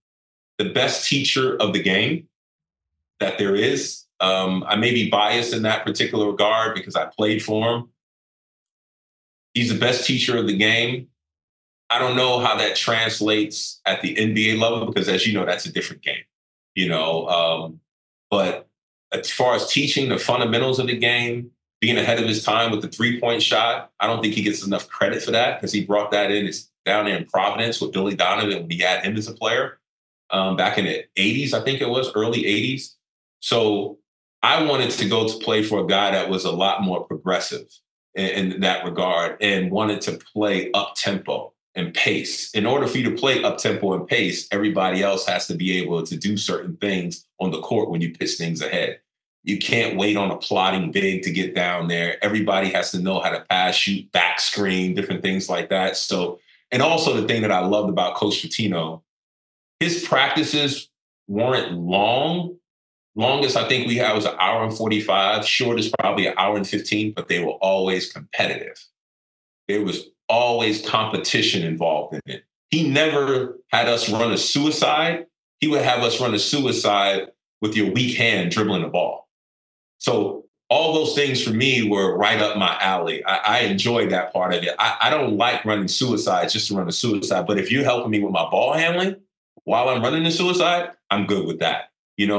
Speaker 2: best teacher of the game that there is. I may be biased in that particular regard because I played for him. He's the best teacher of the game. I don't know how that translates at the NBA level because, as you know, that's a different game. But as far as teaching the fundamentals of the game, being ahead of his time with the three-point shot, I don't think he gets enough credit for that because he brought that in. It's down there in Providence with Billy Donovan when he had him as a player back in the 80s, I think it was, early 80s. So I wanted to go to play for a guy that was a lot more progressive in that regard and wanted to play up-tempo and pace. In order for you to play up-tempo and pace, everybody else has to be able to do certain things on the court when you pitch things ahead. You can't wait on a plotting big to get down there. Everybody has to know how to pass, shoot, back screen, different things like that. So, and also the thing that I loved about Coach Pitino, his practices weren't long. Longest I think we had was 1 hour and 45. Shortest probably 1 hour and 15, but they were always competitive. There was always competition involved in it. He never had us run a suicide. He would have us run a suicide with your weak hand dribbling the ball. So all those things for me were right up my alley. I enjoyed that part of it. I don't like running suicides just to run a suicide, but if you're helping me with my ball handling while I'm running the suicide, I'm good with that.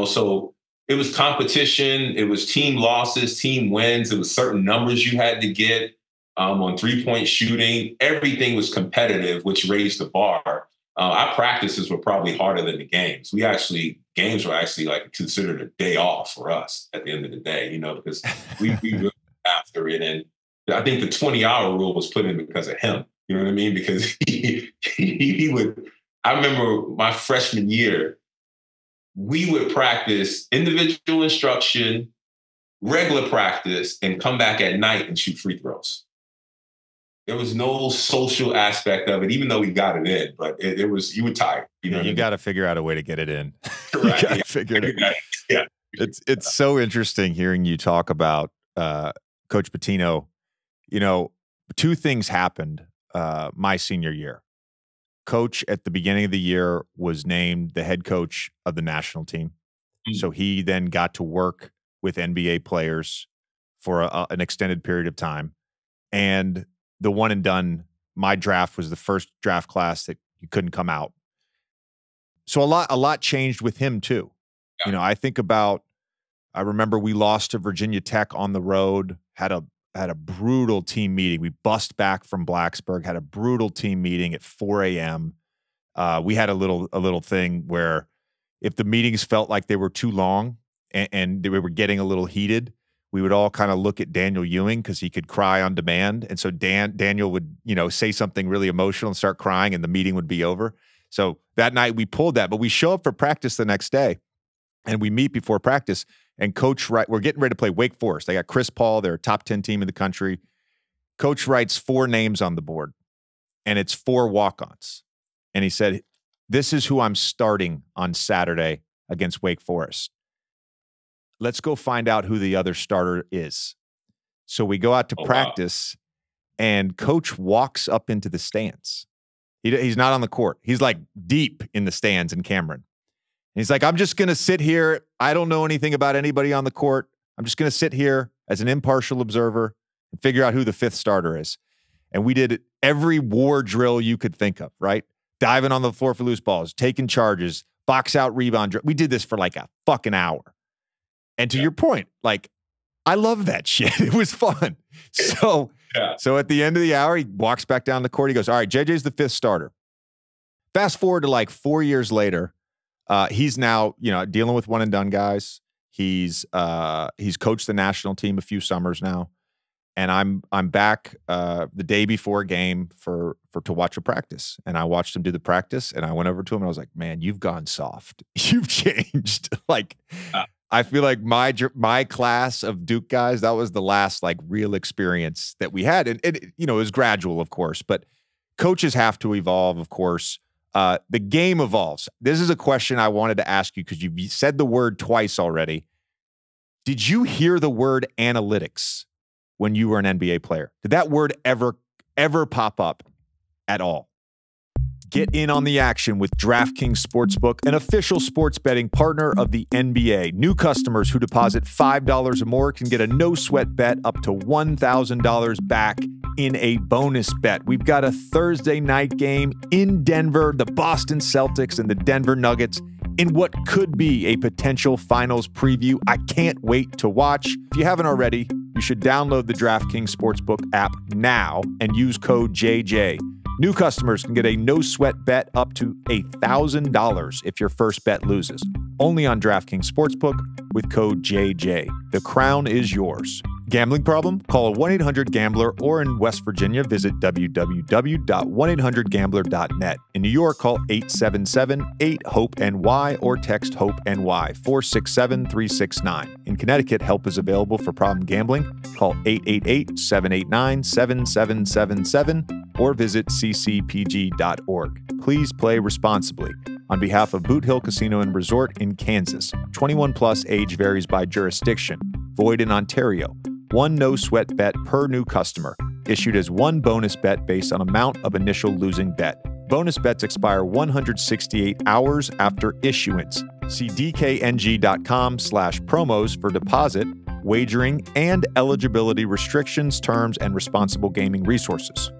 Speaker 2: So it was competition. It was team losses, team wins. It was certain numbers you had to get on three-point shooting. Everything was competitive, which raised the bar. Our practices were probably harder than the games. Games were actually like considered a day off for us at the end of the day, because we really after it. And I think the 20-hour rule was put in because of him. You know what I mean? Because he would, I remember my freshman year, we would practice individual instruction, regular practice, and come back at night and shoot free throws. There was no social aspect of it, even though we got it in, but it was, you were tired.
Speaker 1: You got to figure out a way to get it in.
Speaker 2: Right.
Speaker 1: You got to figure it out.
Speaker 2: Yeah.
Speaker 1: It's so interesting hearing you talk about Coach Pitino. Two things happened my senior year. Coach at the beginning of the year was named the head coach of the national team. Mm-hmm. So he then got to work with NBA players for an extended period of time. And the one and done, my draft was the first draft class that you couldn't come out. So a lot changed with him too. Yeah. I remember we lost to Virginia Tech on the road, had a brutal team meeting. We bust back from Blacksburg, had a brutal team meeting at 4 a.m. We had a little thing where if the meetings felt like they were too long and they were getting a little heated, we would all kind of look at Daniel Ewing because he could cry on demand. And so Daniel would, say something really emotional and start crying and the meeting would be over. So that night we pulled that, but we show up for practice the next day and we meet before practice and we're getting ready to play Wake Forest. They got Chris Paul, they're a top 10 team in the country. Coach writes 4 names on the board and it's 4 walk-ons. And he said, this is who I'm starting on Saturday against Wake Forest. Let's go find out who the other starter is. So we go out to practice, and Coach walks up into the stands. He's not on the court. He's like deep in the stands in Cameron. And he's like, I'm just going to sit here. I don't know anything about anybody on the court. I'm just going to sit here as an impartial observer and figure out who the 5th starter is. And we did every war drill you could think of, right? Diving on the floor for loose balls, taking charges, box out rebound. We did this for like a fucking hour. And to your point, like, I love that shit. It was fun. So at the end of the hour, he walks back down the court. He goes, all right, JJ's the 5th starter. Fast forward to like 4 years later, he's now, dealing with one and done guys. He's coached the national team a few summers now. And I'm back the day before a game to watch a practice. And I watched him do the practice and I went over to him and I was like, man, you've gone soft. You've changed. Like, I feel like my class of Duke guys, that was the last like real experience that we had. And it was gradual, of course, but coaches have to evolve, of course. The game evolves. This is a question I wanted to ask you because you said the word twice already. Did you hear the word analytics when you were an NBA player? Did that word ever pop up at all? Get in on the action with DraftKings Sportsbook, an official sports betting partner of the NBA. New customers who deposit $5 or more can get a no-sweat bet up to $1,000 back in a bonus bet. We've got a Thursday night game in Denver, the Boston Celtics and the Denver Nuggets, in what could be a potential finals preview. I can't wait to watch. If you haven't already, you should download the DraftKings Sportsbook app now and use code JJ. New customers can get a no-sweat bet up to $1,000 if your first bet loses. Only on DraftKings Sportsbook with code JJ. The crown is yours. Gambling problem? Call 1-800-GAMBLER or in West Virginia, visit www.1800gambler.net. In New York, call 877-8-HOPE-NY or text HOPE-NY 467-369. In Connecticut, help is available for problem gambling. Call 888-789-7777 or visit ccpg.org. Please play responsibly. On behalf of Boot Hill Casino and Resort in Kansas, 21 plus, age varies by jurisdiction. Void in Ontario. One no-sweat bet per new customer. Issued as one bonus bet based on amount of initial losing bet. Bonus bets expire 168 hours after issuance. See dkng.com/promos for deposit, wagering, and eligibility restrictions, terms, and responsible gaming resources.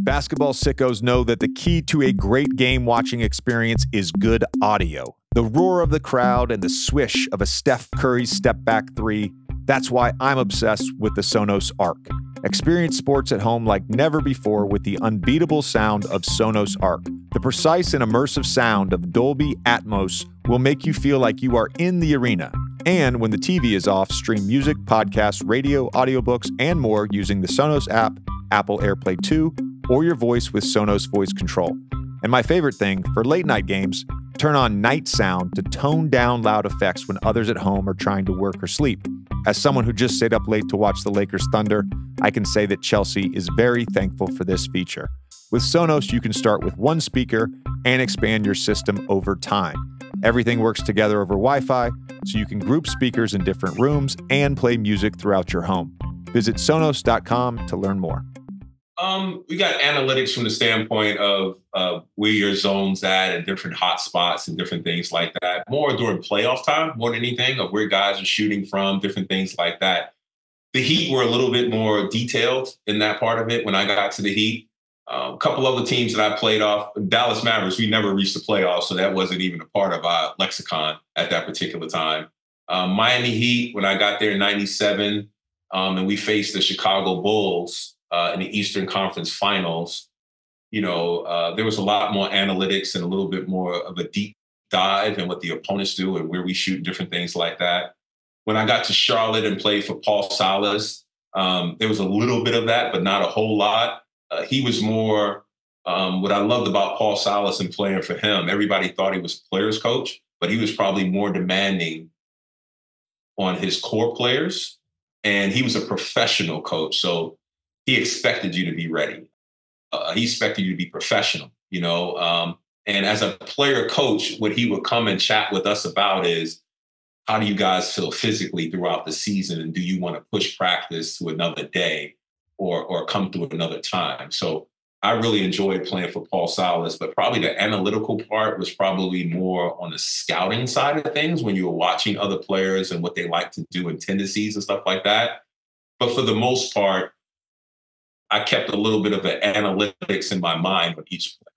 Speaker 1: Basketball sickos know that the key to a great game watching experience is good audio. The roar of the crowd and the swish of a Steph Curry step-back three. That's why I'm obsessed with the Sonos Arc. Experience sports at home like never before with the unbeatable sound of Sonos Arc. The precise and immersive sound of Dolby Atmos will make you feel like you are in the arena. And when the TV is off, stream music, podcasts, radio, audiobooks, and more using the Sonos app, Apple AirPlay 2, or your voice with Sonos Voice Control. And my favorite thing, for late night games, turn on night sound to tone down loud effects when others at home are trying to work or sleep. As someone who just stayed up late to watch the Lakers Thunder, I can say that Chelsea is very thankful for this feature. With Sonos, you can start with one speaker and expand your system over time. Everything works together over Wi-Fi, so you can group speakers in different rooms and play music throughout your home. Visit Sonos.com to learn more.
Speaker 2: We got analytics from the standpoint of where your zone's at and different hot spots and different things like that. More during playoff time, more than anything, of where guys are shooting from, different things like that. The Heat were a little bit more detailed in that part of it when I got to the Heat. A couple other teams that I played off, Dallas Mavericks, we never reached the playoffs, so that wasn't even a part of our lexicon at that particular time. Miami Heat, when I got there in 97, and we faced the Chicago Bulls, in the Eastern Conference Finals, there was a lot more analytics and a little bit more of a deep dive in what the opponents do and where we shoot, different things like that. When I got to Charlotte and played for Paul Silas, there was a little bit of that, but not a whole lot. He was more, what I loved about Paul Silas and playing for him, everybody thought he was a player's coach, but he was probably more demanding on his core players. And he was a professional coach. So he expected you to be ready. He expected you to be professional, and as a player coach, what he would come and chat with us about is, how do you guys feel physically throughout the season? And do you want to push practice to another day or come through another time? So I really enjoyed playing for Paul Silas, but probably the analytical part was probably more on the scouting side of things when you were watching other players and what they like to do and tendencies and stuff like that. But for the most part, I kept a little bit of an analytics in my mind on each player,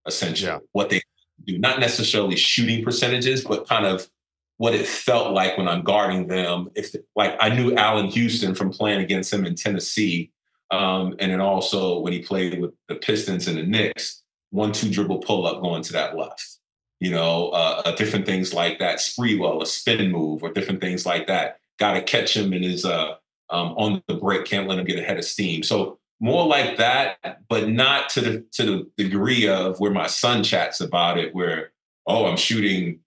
Speaker 2: essentially, what they do. Not necessarily shooting percentages, but kind of what it felt like when I'm guarding them. I knew Allen Houston from playing against him in Tennessee. And then also when he played with the Pistons and the Knicks, 1-2 dribble pull-up going to that left. Different things like that. Sprewell, a spin move, or different things like that. Got to catch him in his on the break, can't let him get ahead of steam. So more like that, but not to the degree of where my son chats about it, where, I'm shooting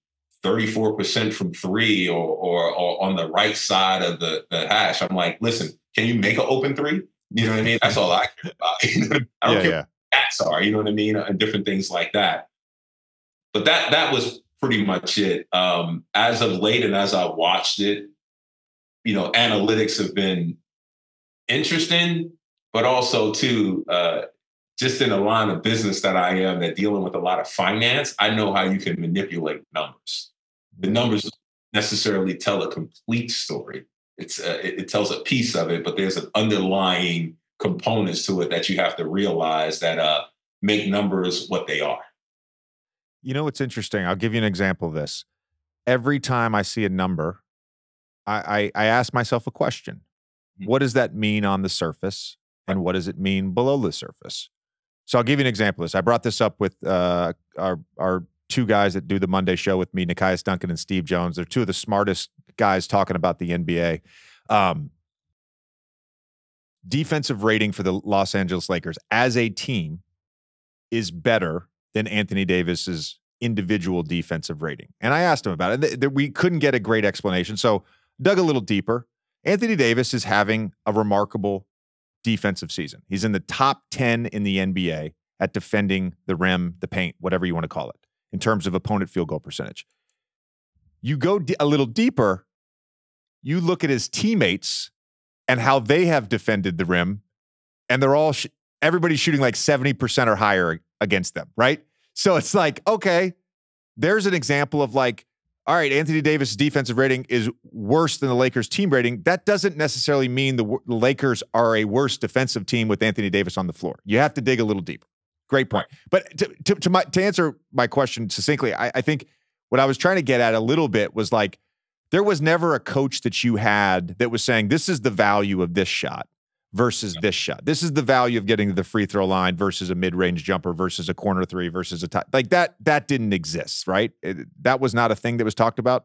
Speaker 2: 34% from three or on the right side of the hash. I'm like, listen, can you make an open three? You know what I mean? That's all I care about. I don't care what stats are, you know what I mean? And different things like that. But that was pretty much it. As of late and as I watched it, analytics have been interesting, but also too, just in a line of business that I am, that dealing with a lot of finance, I know how you can manipulate numbers. The numbers don't necessarily tell a complete story. It tells a piece of it, but there's an underlying components to it that you have to realize that make numbers what they are.
Speaker 1: You know what's interesting? I'll give you an example of this. Every time I see a number, I ask myself a question. What does that mean on the surface? And what does it mean below the surface? So I'll give you an example of this. I brought this up with our two guys that do the Monday show with me, Nikias Duncan and Steve Jones. They're two of the smartest guys talking about the NBA. Defensive rating for the Los Angeles Lakers as a team is better than Anthony Davis's individual defensive rating. And I asked him about it. We couldn't get a great explanation. So dug a little deeper. Anthony Davis is having a remarkable defensive season. He's in the top 10 in the NBA at defending the rim, the paint, whatever you want to call it, in terms of opponent field goal percentage. You go a little deeper, you look at his teammates and how they have defended the rim, and they're all everybody's shooting like 70% or higher against them, right? So it's like, okay, there's an example of like, all right, Anthony Davis' defensive rating is worse than the Lakers' team rating. That doesn't necessarily mean the Lakers are a worse defensive team with Anthony Davis on the floor. You have to dig a little deeper. Great point. But to answer my question succinctly, I think what I was trying to get at a little bit was like, there was never a coach that you had that was saying, this is the value of this shot versus this shot. This is the value of getting to the free throw line versus a mid-range jumper versus a corner three versus a like that didn't exist, right? That was not a thing that was talked about.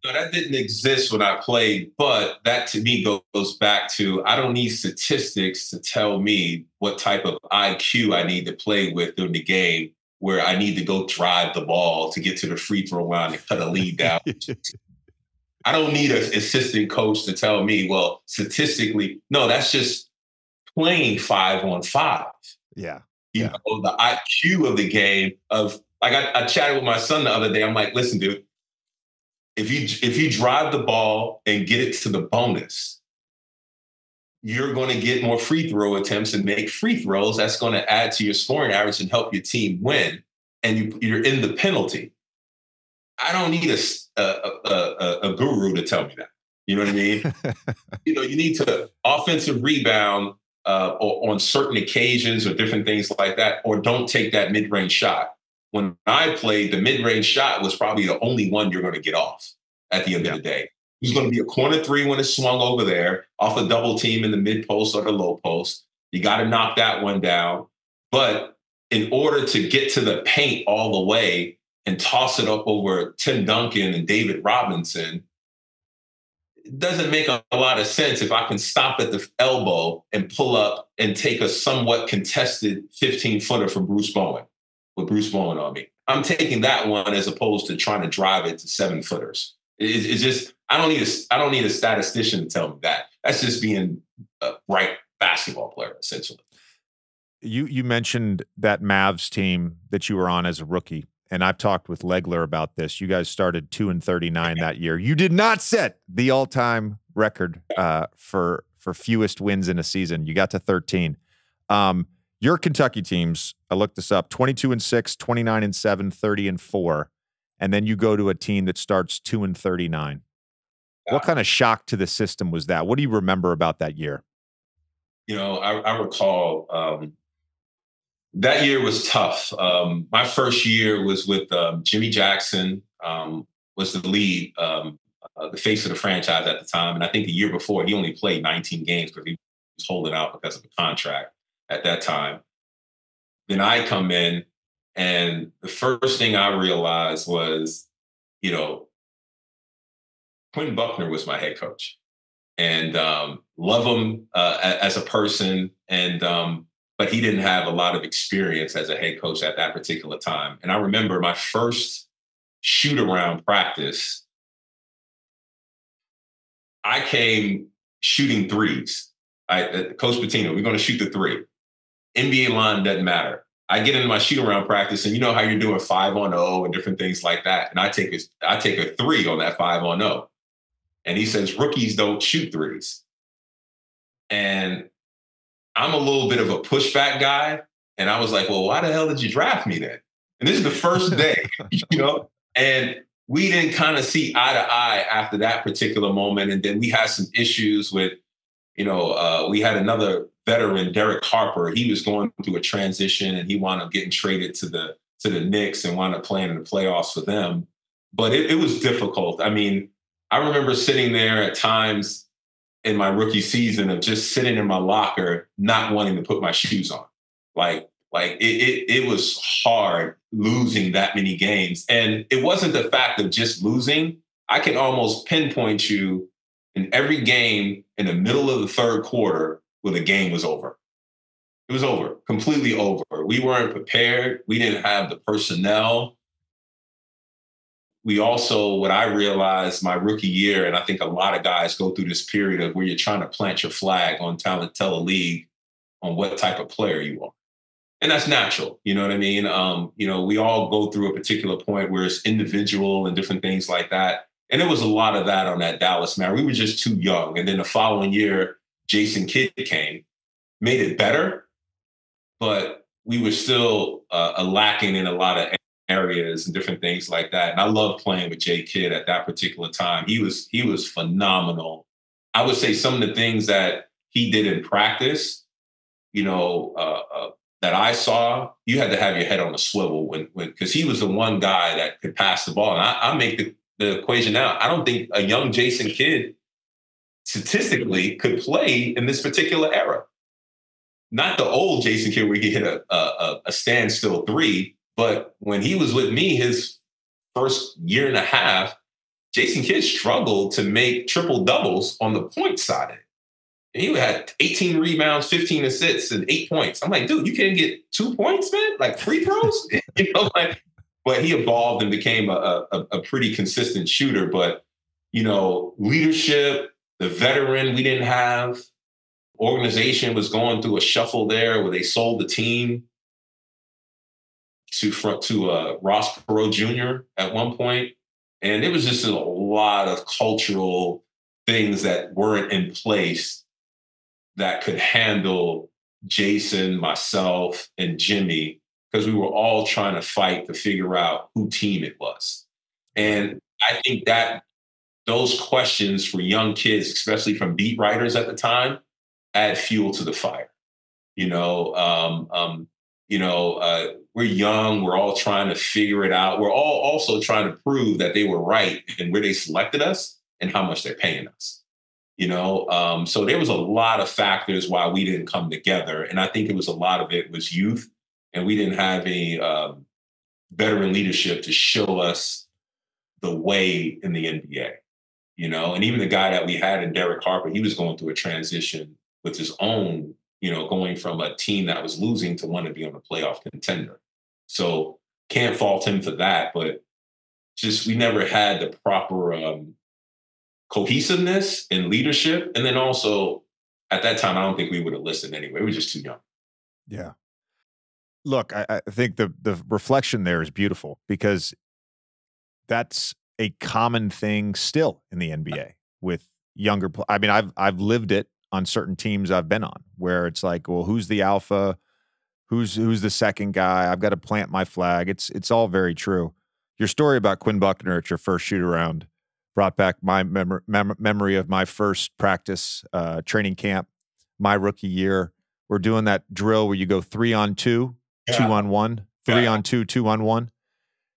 Speaker 2: No, that didn't exist when I played, but that to me goes back to, I don't need statistics to tell me what type of IQ I need to play with during the game, where I need to go drive the ball to get to the free throw line and cut a lead down. I don't need an assistant coach to tell me, well, statistically, no, that's just playing 5-on-5.
Speaker 1: Yeah.
Speaker 2: You know, the IQ of the game of, like I chatted with my son the other day. I'm like, listen, dude, if you drive the ball and get it to the bonus, you're going to get more free throw attempts and make free throws. That's going to add to your scoring average and help your team win. And you're in the penalty. I don't need a guru to tell me that. You know what I mean? You know, you need to offensive rebound or on certain occasions or different things like that, or don't take that mid-range shot. When I played, the mid-range shot was probably the only one you're going to get off at the end of the day. It's going to be a corner three when it's swung over there, off a double team in the mid post or the low post. You got to knock that one down. But in order to get to the paint all the way and toss it up over Tim Duncan and David Robinson, it doesn't make a lot of sense if I can stop at the elbow and pull up and take a somewhat contested 15-footer from Bruce Bowen, with Bruce Bowen on me. I'm taking that one as opposed to trying to drive it to 7-footers. It's just, I don't need a statistician to tell me that. That's just being a bright basketball player, essentially.
Speaker 1: You mentioned that Mavs team that you were on as a rookie. And I've talked with Legler about this. You guys started 2-39 that year. You did not set the all-time record for fewest wins in a season. You got to 13. Your Kentucky teams, I looked this up, 22-6, 29-7, 30-4. And then you go to a team that starts 2-39. What kind of shock to the system was that? What do you remember about that year?
Speaker 2: You know, I recall that year was tough. My first year was with Jimmy Jackson, was the lead, the face of the franchise at the time. And I think the year before, he only played 19 games because he was holding out because of the contract at that time. Then I come in, and the first thing I realized was, you know, Quinn Buckner was my head coach. And love him as a person, and but he didn't have a lot of experience as a head coach at that particular time. And I remember my first shoot-around practice, I came shooting threes. Coach Pitino, we're going to shoot the three. NBA line doesn't matter. I get into my shoot-around practice, and you know how you're doing 5-on-0 and different things like that. And I take a three on that 5-on-0. And he says, rookies don't shoot threes. And I'm a little bit of a pushback guy. And I was like, well, why the hell did you draft me then? And this is the first day, and we didn't kind of see eye to eye after that particular moment. And then we had some issues with, we had another veteran, Derek Harper. He was going through a transition and he wound up getting traded to the Knicks and wound up playing in the playoffs for them. But it was difficult. I mean, I remember sitting there at times in my rookie season of just sitting in my locker, not wanting to put my shoes on. Like it was hard losing that many games. And it wasn't the fact of just losing. I can almost pinpoint you in every game in the middle of the third quarter where the game was over. It was over, completely over. We weren't prepared. We didn't have the personnel. We also, what I realized my rookie year, and I think a lot of guys go through this period of where you're trying to plant your flag on talent, tell a league on what type of player you are. And that's natural. You know what I mean? We all go through a particular point where it's individual and different things like that. And there was a lot of that on that Dallas Mavericks. We were just too young. And then the following year, Jason Kidd came, made it better, but we were still lacking in a lot of areas and different things like that. And I loved playing with Jay Kidd at that particular time. He was phenomenal. I would say some of the things that he did in practice, that I saw, you had to have your head on a swivel because he was the one guy that could pass the ball. And I make the equation out. I don't think a young Jason Kidd statistically could play in this particular era. Not the old Jason Kidd where he hit a standstill three, but when he was with me, his first year and a half, Jason Kidd struggled to make triple doubles on the point side of it. And he had 18 rebounds, 15 assists, and 8 points. I'm like, dude, you can't get 2 points, man? Like free throws? But he evolved and became a pretty consistent shooter. But, leadership, the veteran we didn't have, organization was going through a shuffle there where they sold the team to Ross Perot Jr. at one point. And it was just a lot of cultural things that weren't in place that could handle Jason, myself, and Jimmy, because we were all trying to fight to figure out who team it was. And I think that those questions for young kids, especially from beat writers at the time, add fuel to the fire. We're young. We're all trying to figure it out. We're all also trying to prove that they were right in where they selected us and how much they're paying us. So there was a lot of factors why we didn't come together. And I think a lot of it was youth, and we didn't have any veteran leadership to show us the way in the NBA, and even the guy that we had in Derek Harper, he was going through a transition with his own, going from a team that was losing to want to be on a playoff contender. So can't fault him for that, but just we never had the proper cohesiveness and leadership. And then also at that time, I don't think we would have listened anyway. We were just too young.
Speaker 1: Yeah. Look, I think the reflection there is beautiful because that's a common thing still in the NBA with younger. I mean, I've lived it on certain teams I've been on where it's like, well, who's the alpha? Who's the second guy? I've got to plant my flag. It's all very true. Your story about Quinn Buckner at your first shoot around brought back my memory of my first practice training camp, my rookie year. We're doing that drill where you go 3-on-2, 2-on-1, 3-on-2, 2-on-1.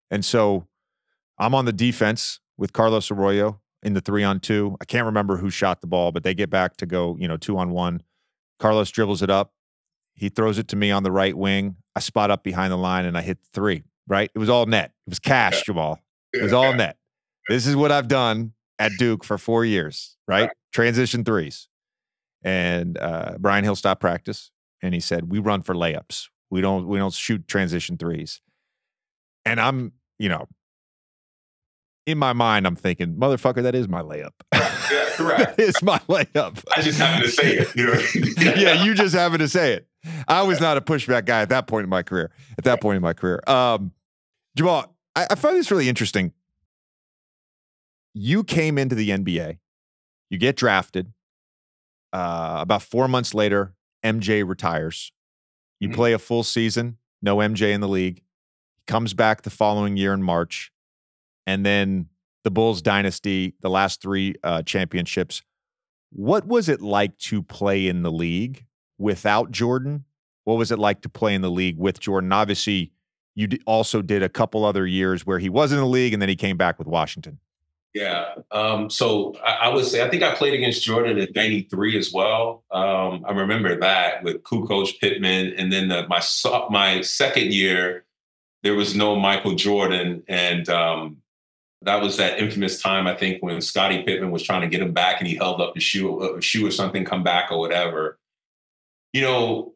Speaker 1: And so I'm on the defense with Carlos Arroyo in the 3-on-2. I can't remember who shot the ball, but they get back to go, 2-on-1. Carlos dribbles it up. He throws it to me on the right wing. I spot up behind the line and I hit 3, right? It was all net. It was cash, Jamal. It was all net. This is what I've done at Duke for 4 years, right? Transition threes. And Brian Hill stopped practice and he said, we run for layups. We don't shoot transition threes. And I'm, in my mind, I'm thinking, motherfucker, that is my layup.
Speaker 2: Yeah, correct.
Speaker 1: That is my layup.
Speaker 2: I just happened to say it.
Speaker 1: Yeah, you just happened to say it. I was not a pushback guy at that point in my career. Jamal, I find this really interesting. You came into the NBA. You get drafted. About 4 months later, MJ retires. You play a full season, no MJ in the league. He comes back the following year in March. And then the Bulls dynasty, the last 3 championships. What was it like to play in the league without Jordan? What was it like to play in the league with Jordan? Obviously, you also did a couple other years where he was in the league and then he came back with Washington.
Speaker 2: Yeah. So I would say I think I played against Jordan in '93 as well. I remember that with Coach Pittman. And then my second year, there was no Michael Jordan. And that was that infamous time, I think, when Scottie Pippen was trying to get him back and he held up his shoe or something, come back or whatever. You know,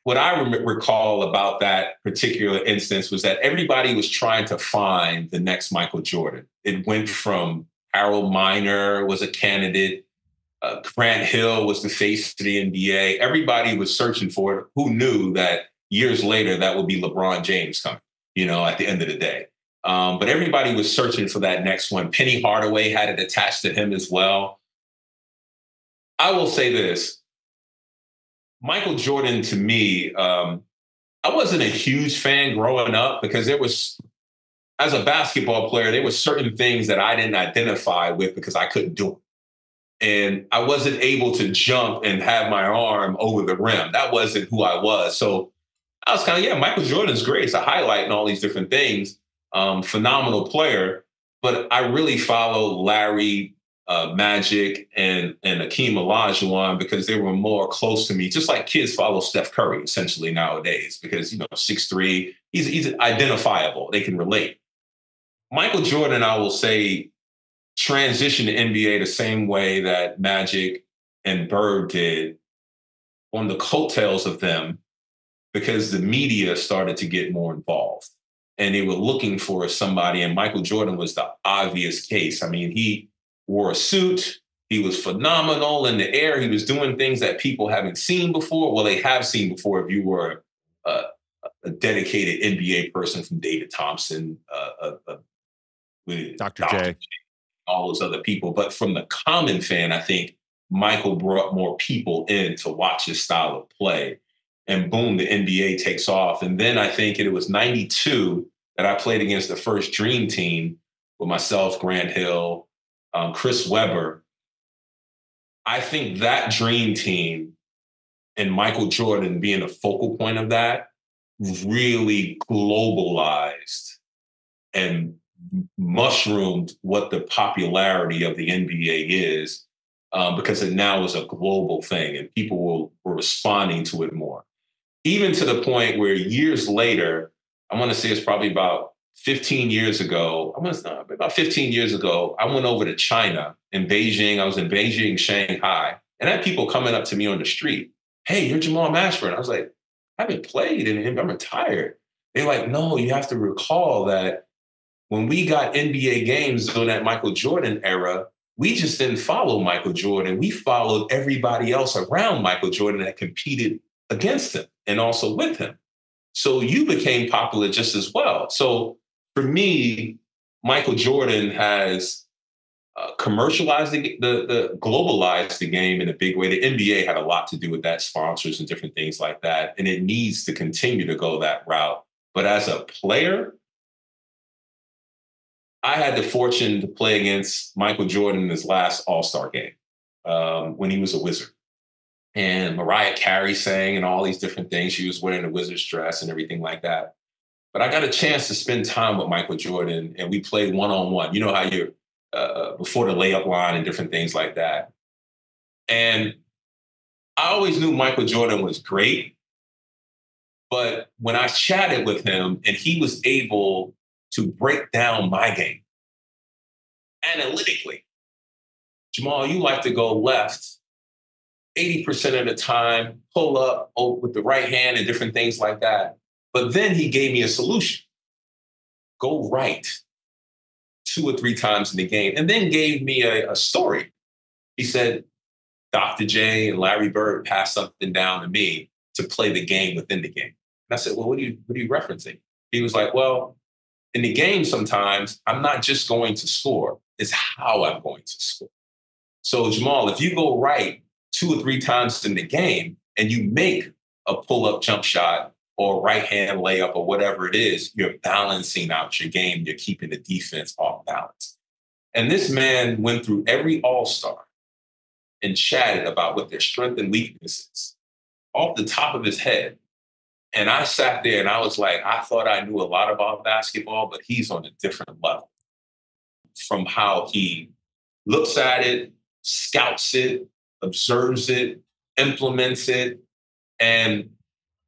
Speaker 2: what I recall about that particular instance was that everybody was trying to find the next Michael Jordan. It went from Harold Miner was a candidate. Grant Hill was the face to the NBA. Everybody was searching for it. Who knew that years later that would be LeBron James coming, at the end of the day. But everybody was searching for that next one. Penny Hardaway had it attached to him as well. I will say this. Michael Jordan, to me, I wasn't a huge fan growing up because as a basketball player, there were certain things that I didn't identify with because I couldn't do it. And I wasn't able to jump and have my arm over the rim. That wasn't who I was. So I was kind of, Michael Jordan's great. It's a highlight and all these different things. Phenomenal player. But I really follow Larry, Magic, and Akeem Olajuwon because they were more close to me, just like kids follow Steph Curry essentially nowadays because, 6'3", he's identifiable. They can relate. Michael Jordan, I will say, transitioned to NBA the same way that Magic and Bird did on the coattails of them because the media started to get more involved. And they were looking for somebody, and Michael Jordan was the obvious case. I mean, he wore a suit. He was phenomenal in the air. He was doing things that people haven't seen before. Well, they have seen before if you were a dedicated NBA person from David Thompson, with
Speaker 1: Dr. J,
Speaker 2: all those other people. But from the common fan, I think Michael brought more people in to watch his style of play. And boom, the NBA takes off. And then I think it was 92 that I played against the first Dream Team with myself, Grant Hill, Chris Webber. I think that Dream Team and Michael Jordan being a focal point of that really globalized and mushroomed what the popularity of the NBA is because it now is a global thing and people were responding to it more. Even to the point where years later, I want to say it's probably about 15 years ago. About 15 years ago, I went over to China in Beijing. I was in Beijing, Shanghai, and I had people coming up to me on the street. Hey, you're Jamal Mashburn. I was like, I haven't played in him. I'm retired. They're like, no, you have to recall that when we got NBA games during that Michael Jordan era, we just didn't follow Michael Jordan. We followed everybody else around Michael Jordan that competed against him and also with him. So you became popular just as well. So for me, Michael Jordan has commercialized the globalized the game in a big way. The NBA had a lot to do with that, sponsors and different things like that. And it needs to continue to go that route. But as a player, I had the fortune to play against Michael Jordan in his last All-Star game when he was a Wizard. And Mariah Carey sang and all these different things. She was wearing a Wizard's dress and everything like that. But I got a chance to spend time with Michael Jordan, and we played one-on-one. You know how you're before the layup line and different things like that. And I always knew Michael Jordan was great. But when I chatted with him and he was able to break down my game analytically, Jamal, you like to go left 80% of the time, pull up with the right hand and different things like that. But then he gave me a solution. Go right 2 or 3 times in the game, and then gave me a story. He said, Dr. J and Larry Bird passed something down to me to play the game within the game. And I said, well, what are you referencing? He was like, well, in the game sometimes I'm not just going to score, it's how I'm going to score. So Jamal, if you go right 2 or 3 times in the game and you make a pull-up jump shot or right-hand layup or whatever it is, you're balancing out your game. You're keeping the defense off balance. And this man went through every All-Star and chatted about what their strength and weaknesses off the top of his head. And I sat there and I was like, I thought I knew a lot about basketball, but he's on a different level from how he looks at it, scouts it, observes it, implements it. And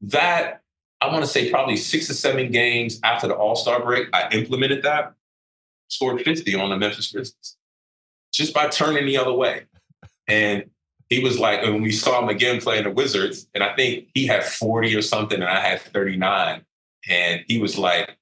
Speaker 2: that, I want to say probably 6 or 7 games after the All-Star break, I implemented that, scored 50 on the Memphis Grizzlies just by turning the other way. And he was like, and when we saw him again playing the Wizards, and I think he had 40 or something, and I had 39. And he was like,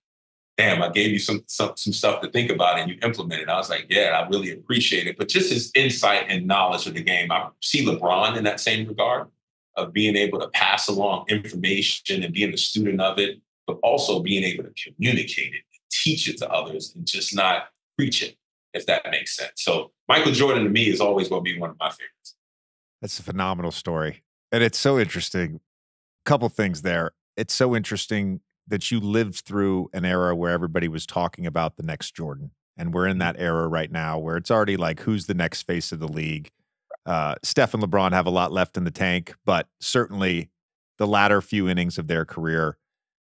Speaker 2: damn, I gave you some stuff to think about and you implemented. I was like, yeah, I really appreciate it. But just his insight and knowledge of the game, I see LeBron in that same regard of being able to pass along information and being a student of it, but also being able to communicate it, and teach it to others, and just not preach it, if that makes sense. So Michael Jordan to me is always going to be one of my favorites.
Speaker 1: That's a phenomenal story. And it's so interesting. Couple things there. It's so interesting that you lived through an era where everybody was talking about the next Jordan. And we're in that era right now where it's already like, who's the next face of the league? Steph and LeBron have a lot left in the tank, but certainly the latter few innings of their career.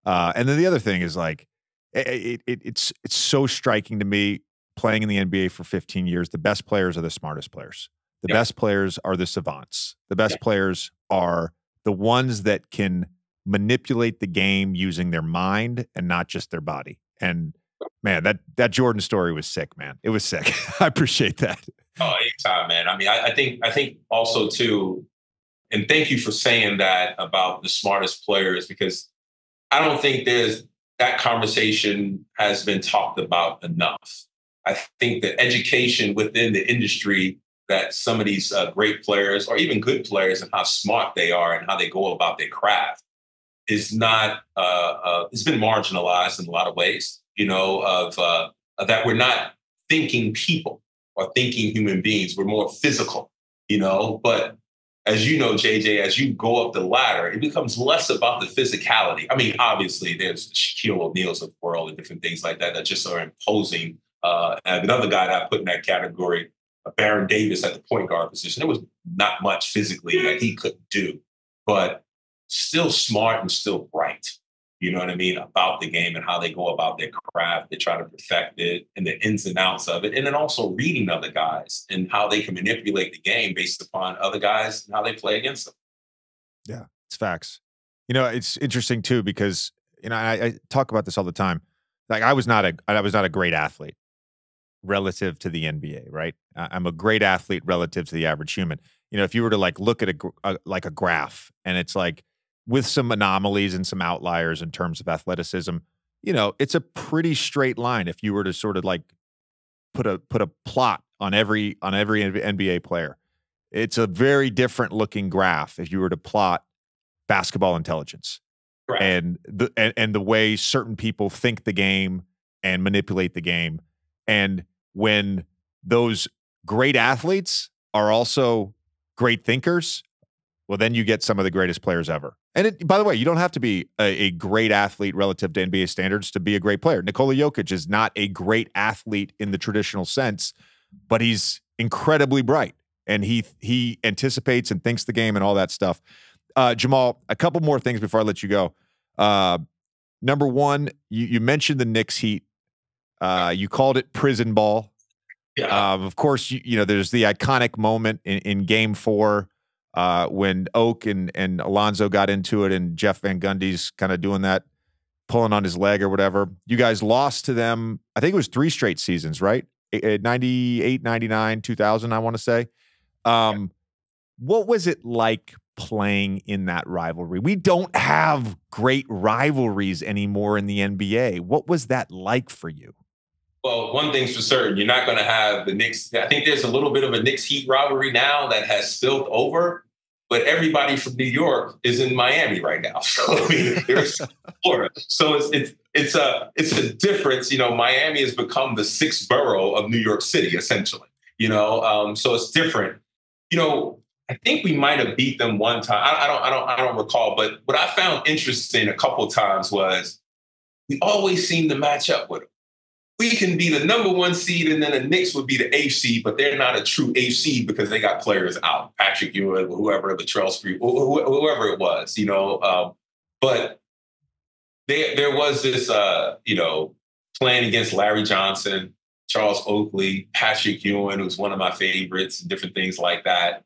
Speaker 1: And then the other thing is like, it's so striking to me playing in the NBA for 15 years. The best players are the smartest players. The best players are the savants. The best players are the ones that can manipulate the game using their mind and not just their body. And man, that Jordan story was sick, man. It was sick. I appreciate that.
Speaker 2: Oh, anytime, man. I mean, I think also too, and thank you for saying that about the smartest players, because I don't think that conversation has been talked about enough. I think the education within the industry that some of these great players or even good players and how smart they are and how they go about their craft is not, it's been marginalized in a lot of ways, of that we're not thinking people or thinking human beings. We're more physical, but as you know, JJ, as you go up the ladder, it becomes less about the physicality. I mean, obviously there's the Shaquille O'Neals of the world and different things like that that just are imposing. And another guy that I put in that category, Baron Davis at the point guard position. There was not much physically that he couldn't do, but still smart and still bright. You know what I mean? About the game and how they go about their craft. They try to perfect it and the ins and outs of it. And then also reading other guys and how they can manipulate the game based upon other guys and how they play against them.
Speaker 1: Yeah, it's facts. It's interesting too, because, I talk about this all the time. Like I was not a great athlete relative to the NBA, right? I'm a great athlete relative to the average human. If you were to like look at a graph and it's like with some anomalies and some outliers in terms of athleticism, it's a pretty straight line. If you were to sort of like put a plot on every NBA player, it's a very different looking graph if you were to plot basketball intelligence.
Speaker 2: Right.
Speaker 1: And the way certain people think the game and manipulate the game. And when those great athletes are also great thinkers, well, then you get some of the greatest players ever. And by the way, you don't have to be a great athlete relative to NBA standards to be a great player. Nikola Jokic is not a great athlete in the traditional sense, but he's incredibly bright. And he anticipates and thinks the game and all that stuff. Jamal, a couple more things before I let you go. Number one, you mentioned the Knicks Heat. You called it prison ball.
Speaker 2: Yeah.
Speaker 1: Of course, there's the iconic moment in Game 4 when Oak and Alonzo got into it, and Jeff Van Gundy's kind of doing that, pulling on his leg or whatever. You guys lost to them. I think it was 3 straight seasons, right? 98, 99, 2000, I want to say. What was it like playing in that rivalry? We don't have great rivalries anymore in the NBA. What was that like for you?
Speaker 2: Well, one thing's for certain, you're not going to have the Knicks. I think there's a little bit of a Knicks Heat rivalry now that has spilled over, but everybody from New York is in Miami right now. So I mean, there's Florida. So it's a difference. Miami has become the 6th borough of New York City, essentially. So it's different. I think we might have beat them one time. I don't recall. But what I found interesting a couple of times was we always seem to match up with them. We can be the number 1 seed, and then the Knicks would be the 8th seed, but they're not a true 8th seed because they got players out, Patrick Ewing, whoever, Latrell Sprewell, whoever it was, But there was this, playing against Larry Johnson, Charles Oakley, Patrick Ewing, who's one of my favorites, and different things like that.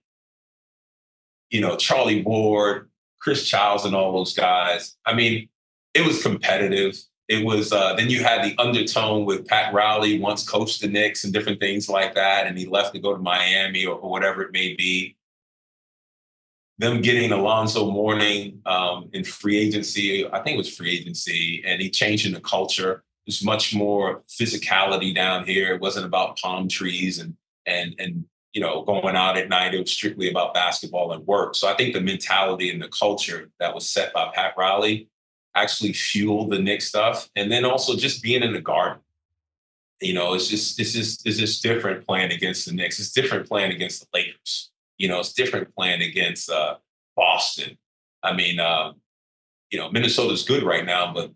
Speaker 2: Charlie Ward, Chris Childs, and all those guys. I mean, it was competitive. It was, then you had the undertone with Pat Riley once coached the Knicks and different things like that, and he left to go to Miami or whatever it may be. Them getting Alonzo Mourning in free agency, I think it was free agency, and he changing the culture. There's much more physicality down here. It wasn't about palm trees and going out at night. It was strictly about basketball and work. So I think the mentality and the culture that was set by Pat Riley actually fueled the Knicks stuff. And then also just being in the Garden. It's just different playing against the Knicks. It's different playing against the Lakers. It's different playing against Boston. I mean, Minnesota's good right now, but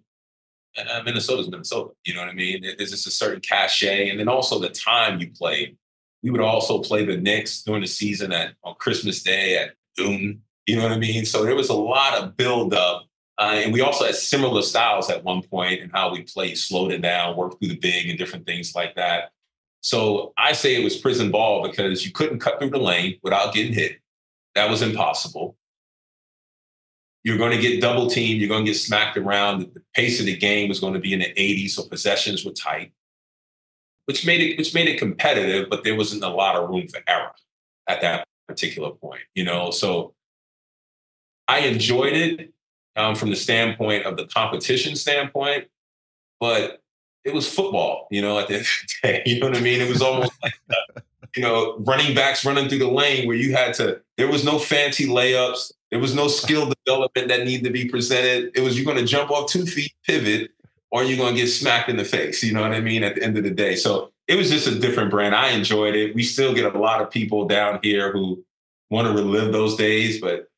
Speaker 2: Minnesota's Minnesota. You know what I mean? There's just a certain cachet. And then also the time you play. We would also play the Knicks during the season on Christmas Day at noon. You know what I mean? So there was a lot of buildup. And we also had similar styles at one point in how we played, slowed it down, worked through the big and different things like that. So I say it was prison ball because you couldn't cut through the lane without getting hit. That was impossible. You're going to get double teamed. You're going to get smacked around. The pace of the game was going to be in the 80s, so possessions were tight, which made it competitive, but there wasn't a lot of room for error at that particular point. So I enjoyed it. From the standpoint of the competition standpoint, but it was football, at the end of the day. You know what I mean? It was almost like, running backs running through the lane where there was no fancy layups. There was no skill development that needed to be presented. It was, you're going to jump off 2 feet, pivot, or you're going to get smacked in the face. You know what I mean? At the end of the day. So it was just a different brand. I enjoyed it. We still get a lot of people down here who want to relive those days, but,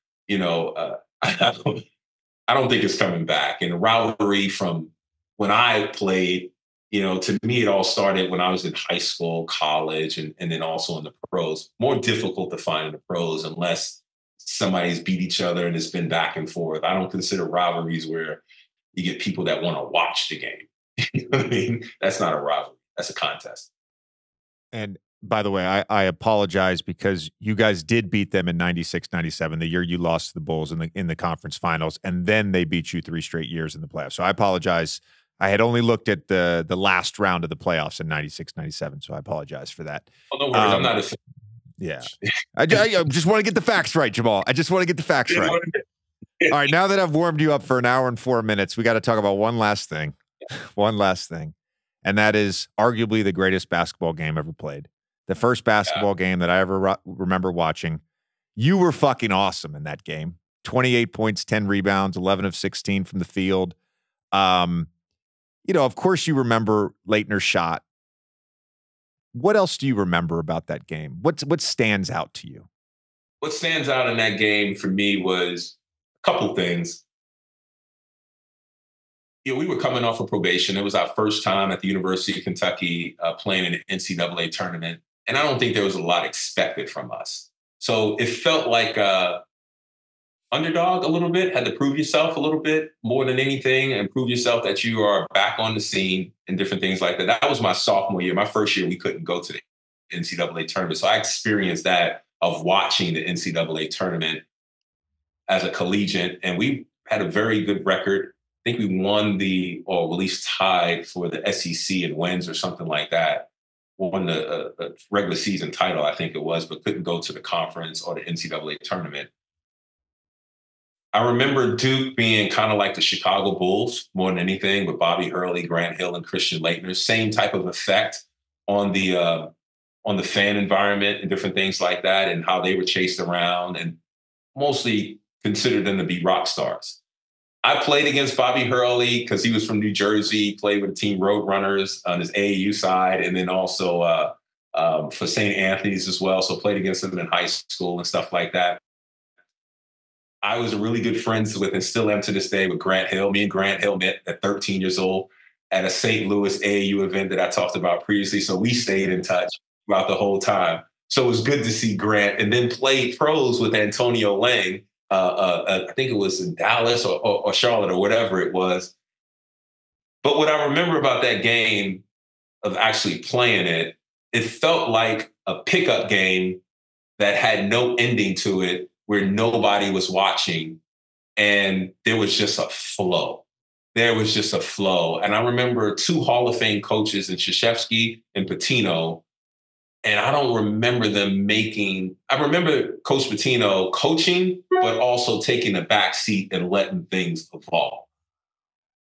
Speaker 2: I don't think it's coming back. And the rivalry from when I played, to me, it all started when I was in high school, college, and then also in the pros. More difficult to find in the pros unless somebody's beat each other and it's been back and forth. I don't consider rivalries where you get people that want to watch the game. You know what I mean? That's not a rivalry. That's a contest.
Speaker 1: And by the way, I apologize because you guys did beat them in 96, 97, the year you lost to the Bulls in the conference finals, and then they beat you 3 straight years in the playoffs. So I apologize. I had only looked at the last round of the playoffs in 96, 97, so I apologize for that.
Speaker 2: Oh, no worries. I'm not a fan.
Speaker 1: Yeah. I just want to get the facts right, Jamal. I just want to get the facts right. All right, now that I've warmed you up for an hour and 4 minutes, we got to talk about one last thing. One last thing. And that is arguably the greatest basketball game ever played. The first basketball game that I ever remember watching. You were fucking awesome in that game. 28 points, 10 rebounds, 11 of 16 from the field. Of course you remember Laettner's shot. What else do you remember about that game? What stands out to you?
Speaker 2: What stands out in that game for me was a couple things. We were coming off of probation. It was our first time at the University of Kentucky playing in an NCAA tournament. And I don't think there was a lot expected from us. So it felt like underdog a little bit, had to prove yourself a little bit more than anything and prove yourself that you are back on the scene and different things like that. That was my sophomore year. My first year, we couldn't go to the NCAA tournament. So I experienced that of watching the NCAA tournament as a collegiate. And we had a very good record. I think we won or at least tied for the SEC in wins or something like that. Won the regular season title, I think it was, but couldn't go to the conference or the NCAA tournament. I remember Duke being kind of like the Chicago Bulls more than anything, with Bobby Hurley, Grant Hill, and Christian Laettner. Same type of effect on the fan environment and different things like that, and how they were chased around and mostly considered them to be rock stars. I played against Bobby Hurley because he was from New Jersey, played with the team Roadrunners on his AAU side, and then also for St. Anthony's as well. So played against him in high school and stuff like that. I was really good friends with, and still am to this day, with Grant Hill. Me and Grant Hill met at 13 years old at a St. Louis AAU event that I talked about previously. So we stayed in touch throughout the whole time. So it was good to see Grant, and then played pros with Antonio Lang. I think it was in Dallas or Charlotte or whatever it was. But what I remember about that game, of actually playing it, it felt like a pickup game that had no ending to it, where nobody was watching. And there was just a flow. There was just a flow. And I remember two Hall of Fame coaches in Krzyzewski and Pitino. And I don't remember them I remember Coach Pitino coaching, but also taking a back seat and letting things evolve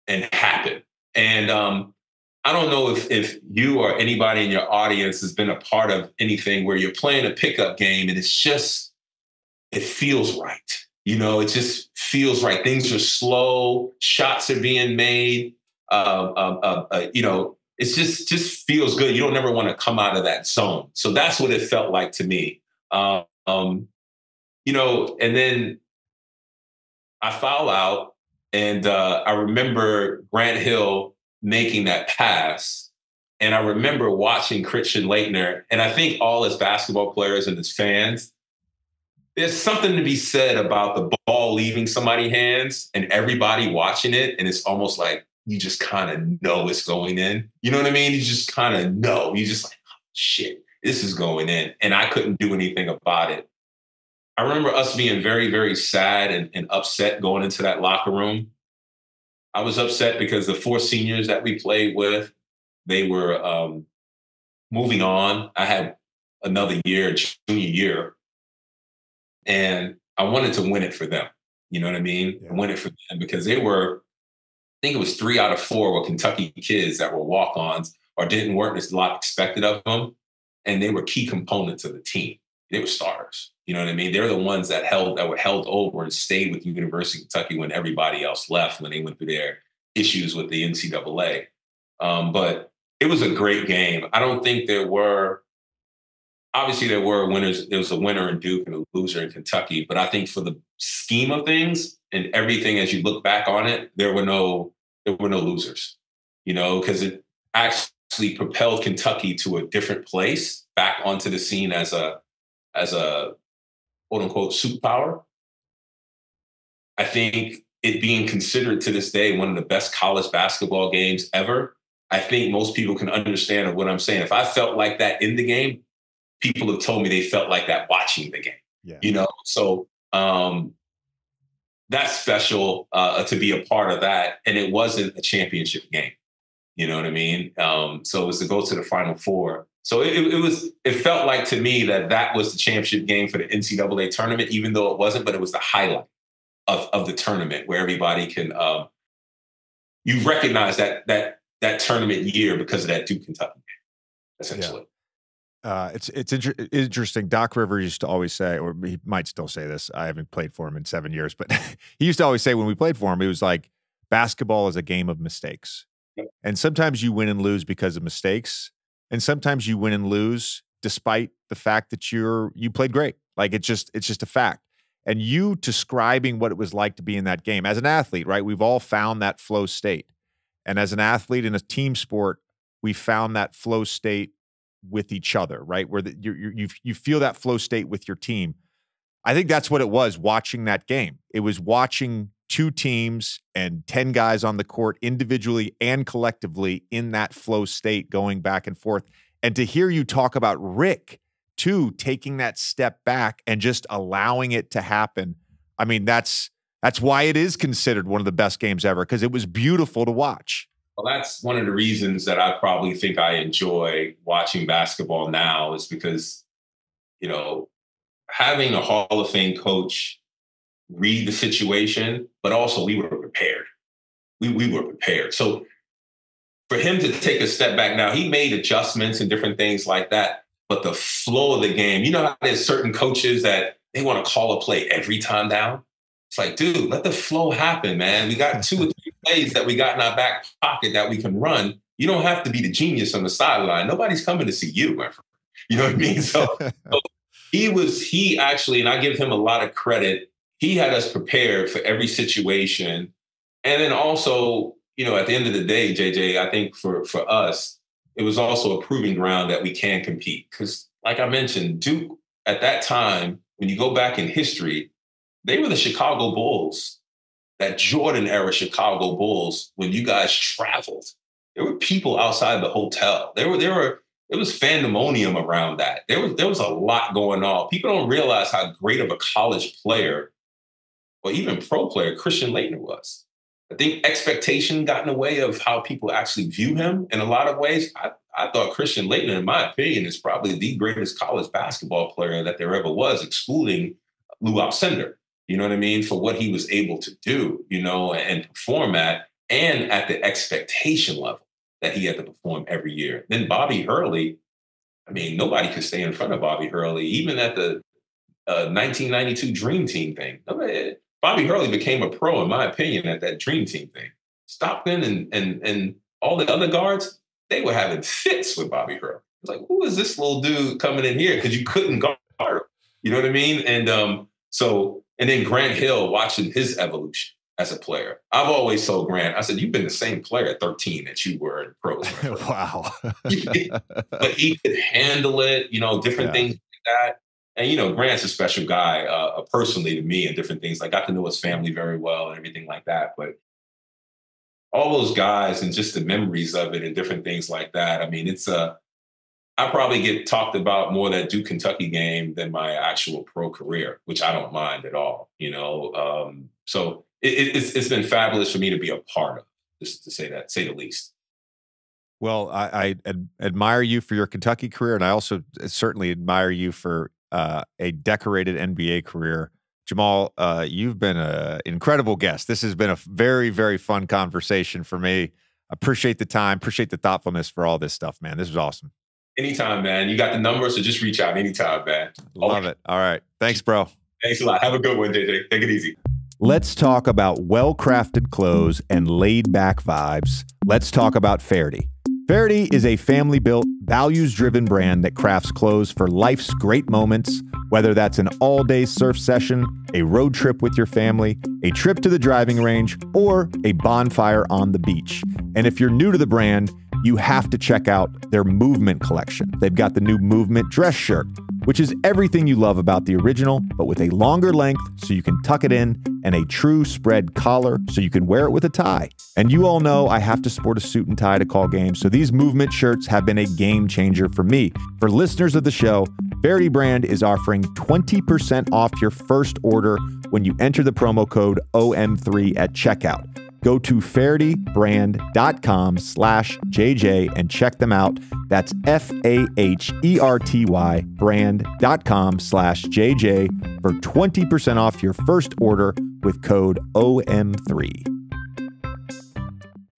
Speaker 2: and happen. And I don't know if you or anybody in your audience has been a part of anything where you're playing a pickup game and it feels right. It just feels right. Things are slow. Shots are being made. It just feels good. You don't never want to come out of that zone. So that's what it felt like to me. And then I foul out, and I remember Grant Hill making that pass. And I remember watching Christian Laettner, and I think all his basketball players and his fans, there's something to be said about the ball leaving somebody's hands and everybody watching it. And it's almost like you just kind of know it's going in. You know what I mean? You just kind of know. You just like, oh, shit, this is going in. And I couldn't do anything about it. I remember us being very, very sad and upset going into that locker room. I was upset because the four seniors that we played with, they were moving on. I had another year, junior year, and I wanted to win it for them. You know what I mean? Yeah. Win it for them because they were, I think it was 3 out of 4 were Kentucky kids that were walk-ons or weren't a lot expected of them. And they were key components of the team. They were starters. You know what I mean? They're the ones that were held over and stayed with University of Kentucky when everybody else left, when they went through their issues with the NCAA. But it was a great game. I don't think obviously there were winners. There was a winner in Duke and a loser in Kentucky. But I think for the scheme of things and everything, as you look back on it, there were no losers, because it actually propelled Kentucky to a different place, back onto the scene as a quote unquote superpower. I think it being considered to this day one of the best college basketball games ever. I think most people can understand what I'm saying. If I felt like that in the game, people have told me they felt like that watching the game. Yeah. So that's special to be a part of that. And it wasn't a championship game. You know what I mean? So it was to go to the Final Four. So it felt like to me that was the championship game for the NCAA tournament, even though it wasn't, but it was the highlight of the tournament where everybody can, you recognize that tournament year because of that Duke Kentucky game, essentially.
Speaker 1: Yeah. It's interesting. Doc Rivers used to always say, or he might still say this, I haven't played for him in 7 years, but he used to always say when we played for him, he was like, basketball is a game of mistakes. Yep. And sometimes you win and lose because of mistakes. And sometimes you win and lose despite the fact that you played great. Like it's just a fact. And you describing what it was like to be in that game as an athlete, right? We've all found that flow state. And as an athlete in a team sport, we found that flow state with each other, right? Where you feel that flow state with your team. I think that's what it was watching that game. It was watching 2 teams and 10 guys on the court individually and collectively in that flow state going back and forth. And to hear you talk about Rick too, taking that step back and just allowing it to happen. I mean, that's why it is considered one of the best games ever, because it was beautiful to watch.
Speaker 2: Well, that's one of the reasons that I probably think I enjoy watching basketball now is because, having a Hall of Fame coach read the situation, but also we were prepared. We were prepared. So for him to take a step back now, he made adjustments and different things like that, but the flow of the game, how there's certain coaches that they want to call a play every time down. It's like, dude, let the flow happen, man. We got 2 or 3 plays that we got in our back pocket that we can run. You don't have to be the genius on the sideline. Nobody's coming to see you, my friend. You know what I mean? So he actually, and I give him a lot of credit, he had us prepared for every situation. And then also, at the end of the day, JJ, I think for us, it was also a proving ground that we can compete. Because like I mentioned, Duke at that time, when you go back in history, they were the Chicago Bulls, that Jordan era Chicago Bulls. When you guys traveled, there were people outside the hotel. It was pandemonium around that. There was a lot going on. People don't realize how great of a college player or even pro player Christian Laettner was. I think expectation got in the way of how people actually view him in a lot of ways. I thought Christian Laettner, in my opinion, is probably the greatest college basketball player that there ever was, excluding Lou Alcindor. You know what I mean? For what he was able to do, and perform at, and at the expectation level that he had to perform every year. Then Bobby Hurley, I mean, nobody could stay in front of Bobby Hurley, even at the 1992 Dream Team thing. Bobby Hurley became a pro, in my opinion, at that Dream Team thing. Stockton and all the other guards, they were having fits with Bobby Hurley. It's like, who is this little dude coming in here? Because you couldn't guard him. You know what I mean? And and then Grant Hill, watching his evolution as a player. I've always told Grant, I said, you've been the same player at 13 that you were in pros.
Speaker 1: Wow.
Speaker 2: But he could handle it, different things like that. And, Grant's a special guy personally to me and different things. I got to know his family very well and everything like that. But all those guys and just the memories of it and different things like that. I mean, I probably get talked about more that Duke Kentucky game than my actual pro career, which I don't mind at all, So it's been fabulous for me to be a part of, just to say the least.
Speaker 1: Well, I admire you for your Kentucky career, and I also certainly admire you for a decorated NBA career. Jamal, you've been an incredible guest. This has been a very, very fun conversation for me. Appreciate the time, appreciate the thoughtfulness for all this stuff, man. This was awesome.
Speaker 2: Anytime, man. You got the number, so just reach out anytime, man.
Speaker 1: Love it. All right. Thanks, bro.
Speaker 2: Thanks a lot. Have a good one, JJ. Take it easy.
Speaker 1: Let's talk about well-crafted clothes and laid-back vibes. Let's talk about Faherty. Faherty is a family-built, values-driven brand that crafts clothes for life's great moments, whether that's an all-day surf session, a road trip with your family, a trip to the driving range, or a bonfire on the beach. And if you're new to the brand, you have to check out their Movement collection. They've got the new Movement dress shirt, which is everything you love about the original, but with a longer length so you can tuck it in, and a true spread collar so you can wear it with a tie. And you all know I have to sport a suit and tie to call games, so these Movement shirts have been a game changer for me. For listeners of the show, Faherty brand is offering 20% off your first order when you enter the promo code OM3 at checkout. Go to fahertybrand.com/JJ and check them out. That's FAHERTY brand.com/JJ for 20% off your first order with code OM3.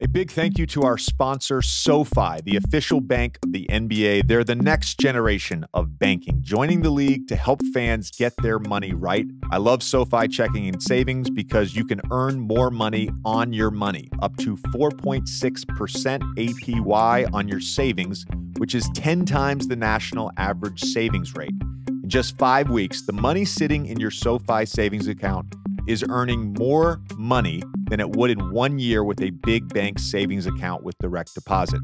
Speaker 1: A big thank you to our sponsor, SoFi, the official bank of the NBA. They're the next generation of banking, joining the league to help fans get their money right. I love SoFi checking and savings because you can earn more money on your money, up to 4.6% APY on your savings, which is 10 times the national average savings rate. In just 5 weeks, the money sitting in your SoFi savings account is earning more money than it would in 1 year with a big bank savings account with direct deposit.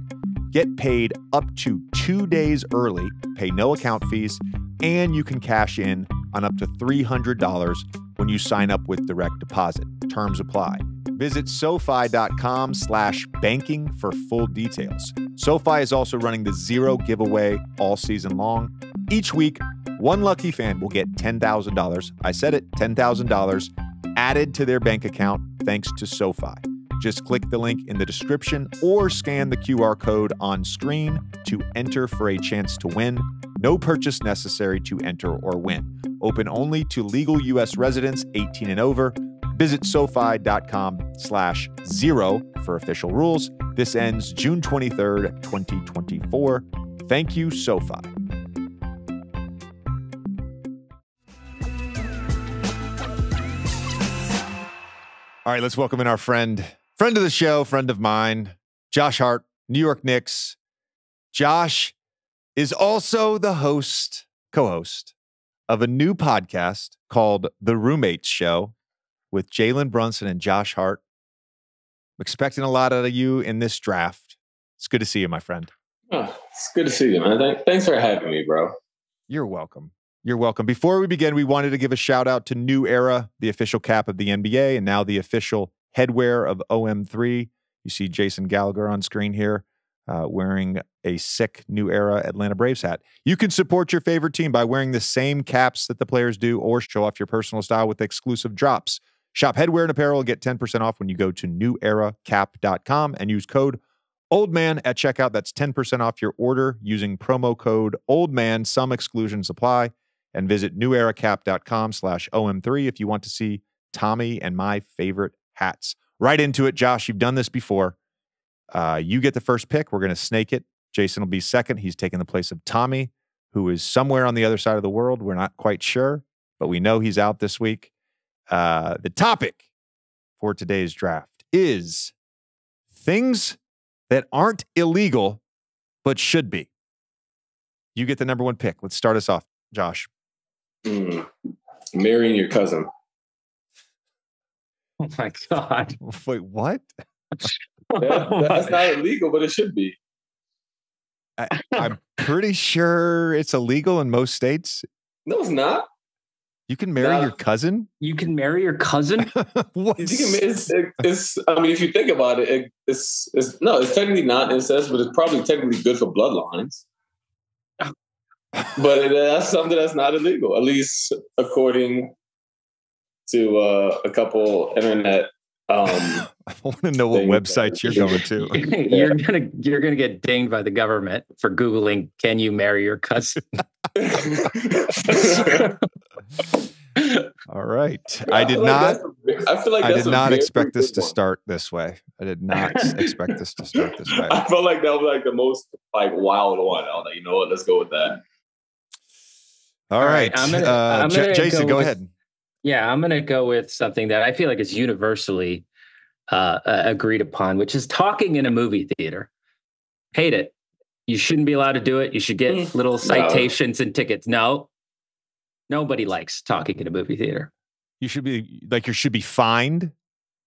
Speaker 1: Get paid up to 2 days early, pay no account fees, and you can cash in on up to $300 when you sign up with direct deposit. Terms apply. Visit SoFi.com/banking for full details. SoFi is also running the Zero giveaway all season long. Each week, one lucky fan will get $10,000. I said it, $10,000 added to their bank account thanks to SoFi. Just click the link in the description or scan the QR code on screen to enter for a chance to win. No purchase necessary to enter or win. Open only to legal U.S. residents 18 and over. Visit SoFi.com/0 for official rules. This ends June 23rd, 2024. Thank you, SoFi. All right, let's welcome in our friend of the show, friend of mine, Josh Hart, New York Knicks. Josh, is also the co-host of a new podcast called The Roommates Show with Jalen Brunson and Josh Hart. I'm expecting a lot out of you in this draft. It's good to see you, my friend.
Speaker 3: Oh, it's good to see you, man. Thanks for having me, bro.
Speaker 1: You're welcome. You're welcome. Before we begin, we wanted to give a shout out to New Era, the official cap of the NBA, and now the official headwear of OM3. You see Jason Gallagher on screen here wearing a sick New Era Atlanta Braves hat. You can support your favorite team by wearing the same caps that the players do or show off your personal style with exclusive drops. Shop headwear and apparel and get 10% off when you go to neweracap.com and use code OLDMAN at checkout. That's 10% off your order using promo code OLDMAN. Some exclusions apply. And visit neweracap.com/OM3 if you want to see Tommy and my favorite hats. Right into it, Josh. You've done this before. You get the first pick. We're going to snake it. Jason will be second. He's taking the place of Tommy, who is somewhere on the other side of the world. We're not quite sure, but we know he's out this week. The topic for today's draft is things that aren't illegal but should be. You get the number one pick. Let's start us off, Josh.
Speaker 3: Marrying your cousin.
Speaker 4: Oh my God.
Speaker 1: Wait, what?
Speaker 3: That's not illegal, but it should be.
Speaker 1: I'm pretty sure it's illegal in most states.
Speaker 3: No, it's not.
Speaker 1: You can marry your cousin?
Speaker 4: You can marry your cousin?
Speaker 1: What?
Speaker 3: It's. I mean, if you think about it, it's technically not incest, but it's probably technically good for bloodlines. But that's something that's not illegal, at least according to a couple internet.
Speaker 1: I want to know what websites you're going to.
Speaker 4: You're gonna get dinged by the government for Googling, "Can you marry your cousin?"
Speaker 1: All right. I did not expect this to start this way. I did not expect this to start this way.
Speaker 3: I felt like that was like the most wild one. I was like, you know what? Let's go with that.
Speaker 1: All right.
Speaker 4: I'm gonna
Speaker 1: Jason, go ahead.
Speaker 4: Yeah, I'm going to go with something that I feel like is universally agreed upon, which is talking in a movie theater. Hate it. You shouldn't be allowed to do it. You should get little citations and tickets. No, nobody likes talking in a movie theater. You should be
Speaker 1: fined.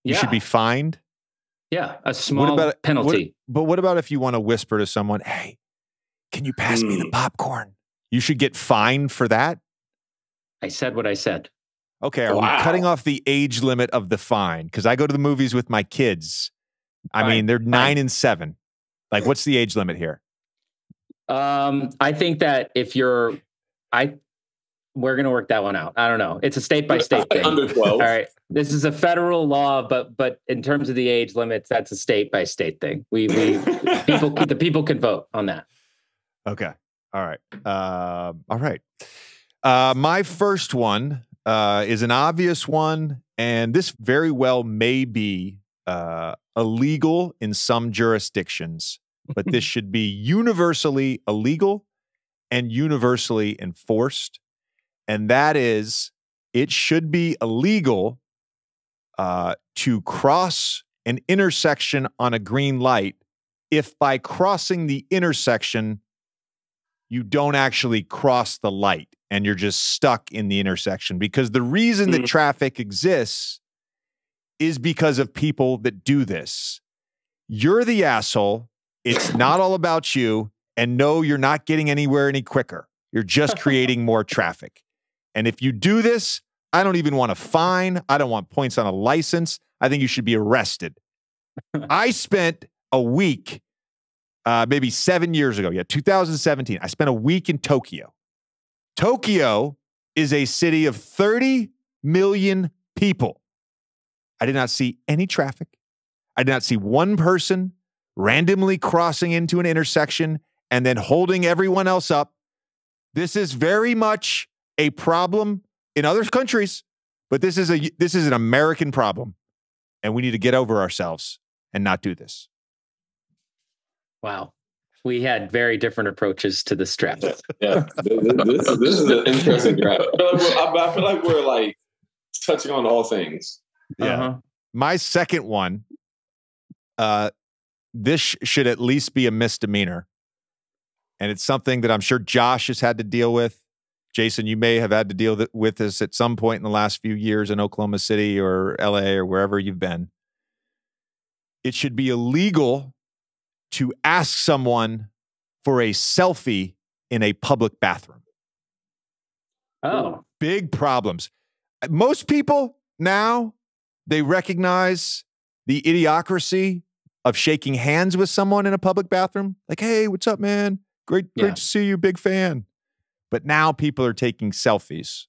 Speaker 1: You should be fined.
Speaker 4: Yeah, a small penalty.
Speaker 1: But what about if you want to whisper to someone, "Hey, can you pass me the popcorn?" You should get fined for that?
Speaker 4: I said what I said.
Speaker 1: Okay, are we cutting off the age limit of the fine? Because I go to the movies with my kids. I mean, they're 9 and 7. Like, what's the age limit here?
Speaker 4: I think that if we're going to work that one out. I don't know. It's a state by state thing.
Speaker 3: Under 12.
Speaker 4: All right. This is a federal law, but in terms of the age limits, that's a state by state thing. The people can vote on that.
Speaker 1: Okay. All right. All right. My first one is an obvious one, and this very well may be illegal in some jurisdictions, but this should be universally illegal and universally enforced. And that is, it should be illegal to cross an intersection on a green light if by crossing the intersection, you don't actually cross the light and you're just stuck in the intersection. Because the reason that traffic exists is because of people that do this. You're the asshole. It's not all about you. And no, you're not getting anywhere any quicker. You're just creating more traffic. And if you do this, I don't even want a fine. I don't want points on a license. I think you should be arrested. I spent a week, maybe 7 years ago. 2017. I spent a week in Tokyo. Tokyo is a city of 30 million people. I did not see any traffic. I did not see one person randomly crossing into an intersection and then holding everyone else up. This is very much a problem in other countries, but this is an American problem, and we need to get over ourselves and not do this.
Speaker 4: Wow. We had very different approaches to this draft.
Speaker 3: Yeah. This is an interesting draft. I feel like we're like touching on all things.
Speaker 1: Yeah. Uh-huh. My second one, this should at least be a misdemeanor. And it's something that I'm sure Josh has had to deal with. Jason, you may have had to deal with this at some point in the last few years in Oklahoma City or LA or wherever you've been. It should be illegal to ask someone for a selfie in a public bathroom.
Speaker 4: Oh.
Speaker 1: Big problems. Most people now, they recognize the idiocracy of shaking hands with someone in a public bathroom. Like, hey, what's up, man? Great to see you. Big fan. But now people are taking selfies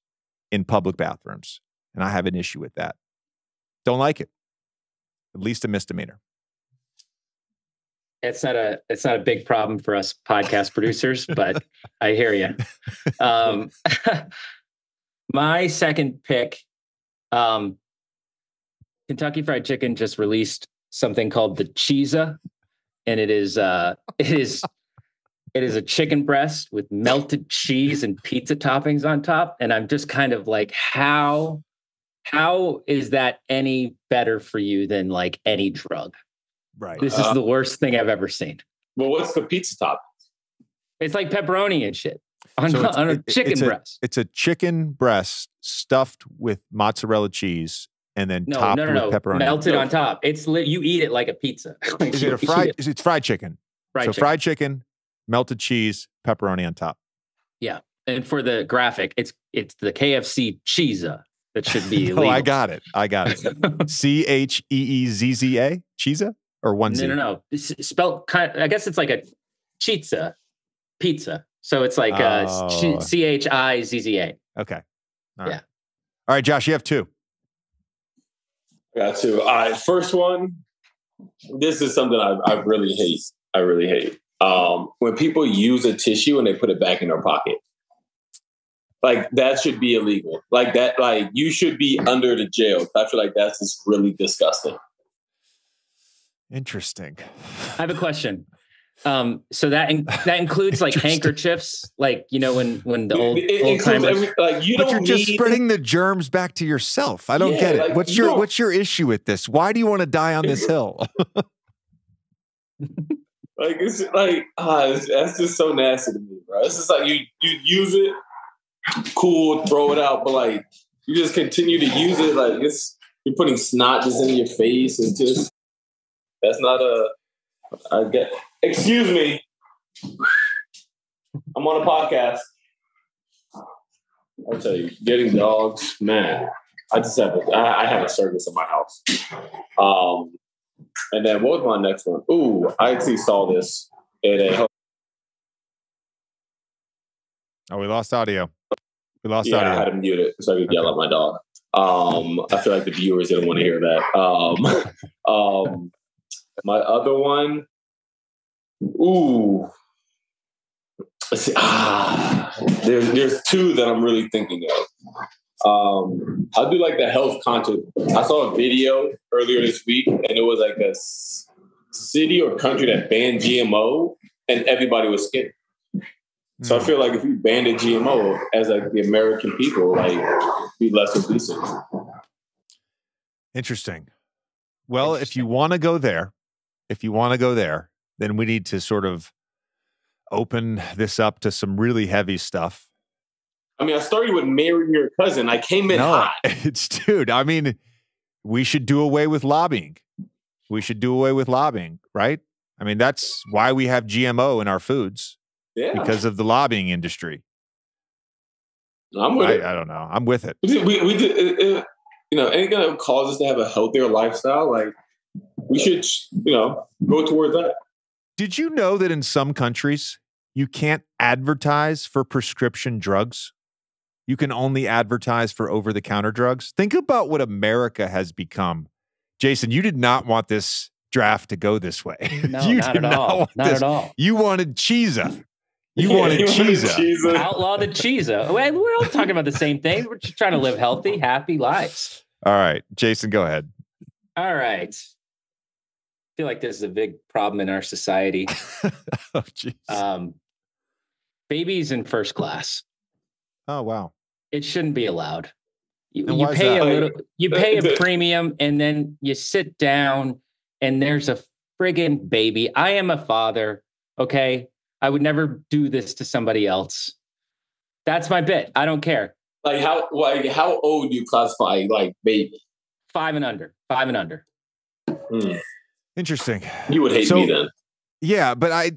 Speaker 1: in public bathrooms. And I have an issue with that. Don't like it. At least a misdemeanor.
Speaker 4: It's not a big problem for us podcast producers, but I hear you. My second pick, Kentucky Fried Chicken just released something called the Cheesa, and it is a chicken breast with melted cheese and pizza toppings on top. And I'm just kind of like, how is that any better for you than like any drug?
Speaker 1: Right.
Speaker 4: This is the worst thing I've ever seen.
Speaker 3: Well, what's the pizza top?
Speaker 4: It's like pepperoni and shit on a chicken breast.
Speaker 1: It's a chicken breast stuffed with mozzarella cheese and then topped with pepperoni.
Speaker 4: Melted on top. You eat it like a pizza.
Speaker 1: Is it a fried? It's fried chicken. Fried chicken, melted cheese, pepperoni on top.
Speaker 4: Yeah, and for the graphic, it's the KFC Cheesa that should be illegal.
Speaker 1: Oh, I got it. CHEEZZA? Cheesa? Or one Z?
Speaker 4: No. It's spelled kind of, I guess it's like a chizza pizza. So it's like CHIZZA.
Speaker 1: Okay. All right. All right, Josh, you have two.
Speaker 3: Got two. All right. First one. This is something I really hate. When people use a tissue and they put it back in their pocket. Like that should be illegal. Like that, like you should be under the jail. I feel like that's just really disgusting.
Speaker 1: Interesting.
Speaker 4: I have a question. So that includes like handkerchiefs, like when the old timers.
Speaker 3: Like
Speaker 1: you're just spreading the germs back to yourself. I don't get it.
Speaker 3: Like,
Speaker 1: what's your issue with this? Why do you want to die on this hill?
Speaker 3: Like it's like that's just so nasty to me, bro. It's just like you use it, cool, throw it out, but like you just continue to use it. Like you're putting snot just in your face. It's just that's not I get. Excuse me. I'm on a podcast. I'll tell you, getting dogs, man. I have a service in my house. And then what was my next one? Ooh, I actually saw this.
Speaker 1: Oh, we lost audio.
Speaker 3: Audio. I had him muted so I could yell at my dog. I feel like the viewers didn't want to hear that. My other one. Ooh. Let's see. There's two that I'm really thinking of. I'll do like the health conscious. I saw a video earlier this week, and it was like a city or country that banned GMO, and everybody was skinny. So I feel like if we banned a GMO as like the American people, like be less obese.
Speaker 1: Interesting. Well, if you want to go there, then we need to sort of open this up to some really heavy stuff.
Speaker 3: I mean, I started with marrying your cousin. I came in hot.
Speaker 1: Dude, I mean, we should do away with lobbying. Right? I mean, that's why we have GMO in our foods. Yeah. Because of the lobbying industry.
Speaker 3: I'm with it.
Speaker 1: I don't know. I'm with it.
Speaker 3: We did, anything that cause us to have a healthier lifestyle, like we should, go towards that.
Speaker 1: Did you know that in some countries you can't advertise for prescription drugs? You can only advertise for over-the-counter drugs. Think about what America has become. Jason, you did not want this draft to go this way.
Speaker 4: No, not at all.
Speaker 1: You wanted Cheesa. You wanted Cheesa.
Speaker 4: Outlaw the Cheesa. We're all talking about the same thing. We're just trying to live healthy, happy lives.
Speaker 1: All right. Jason, go ahead.
Speaker 4: All right. I feel like this is a big problem in our society.
Speaker 1: Oh, jeez.
Speaker 4: Babies in first class.
Speaker 1: Oh, wow.
Speaker 4: It shouldn't be allowed. You pay a premium, and then you sit down and there's a friggin' baby. I am a father. Okay. I would never do this to somebody else. That's my bit. I don't care.
Speaker 3: Like how old do you classify like baby?
Speaker 4: 5 and under. 5 and under.
Speaker 1: Interesting.
Speaker 3: You would hate me then.
Speaker 1: Yeah, but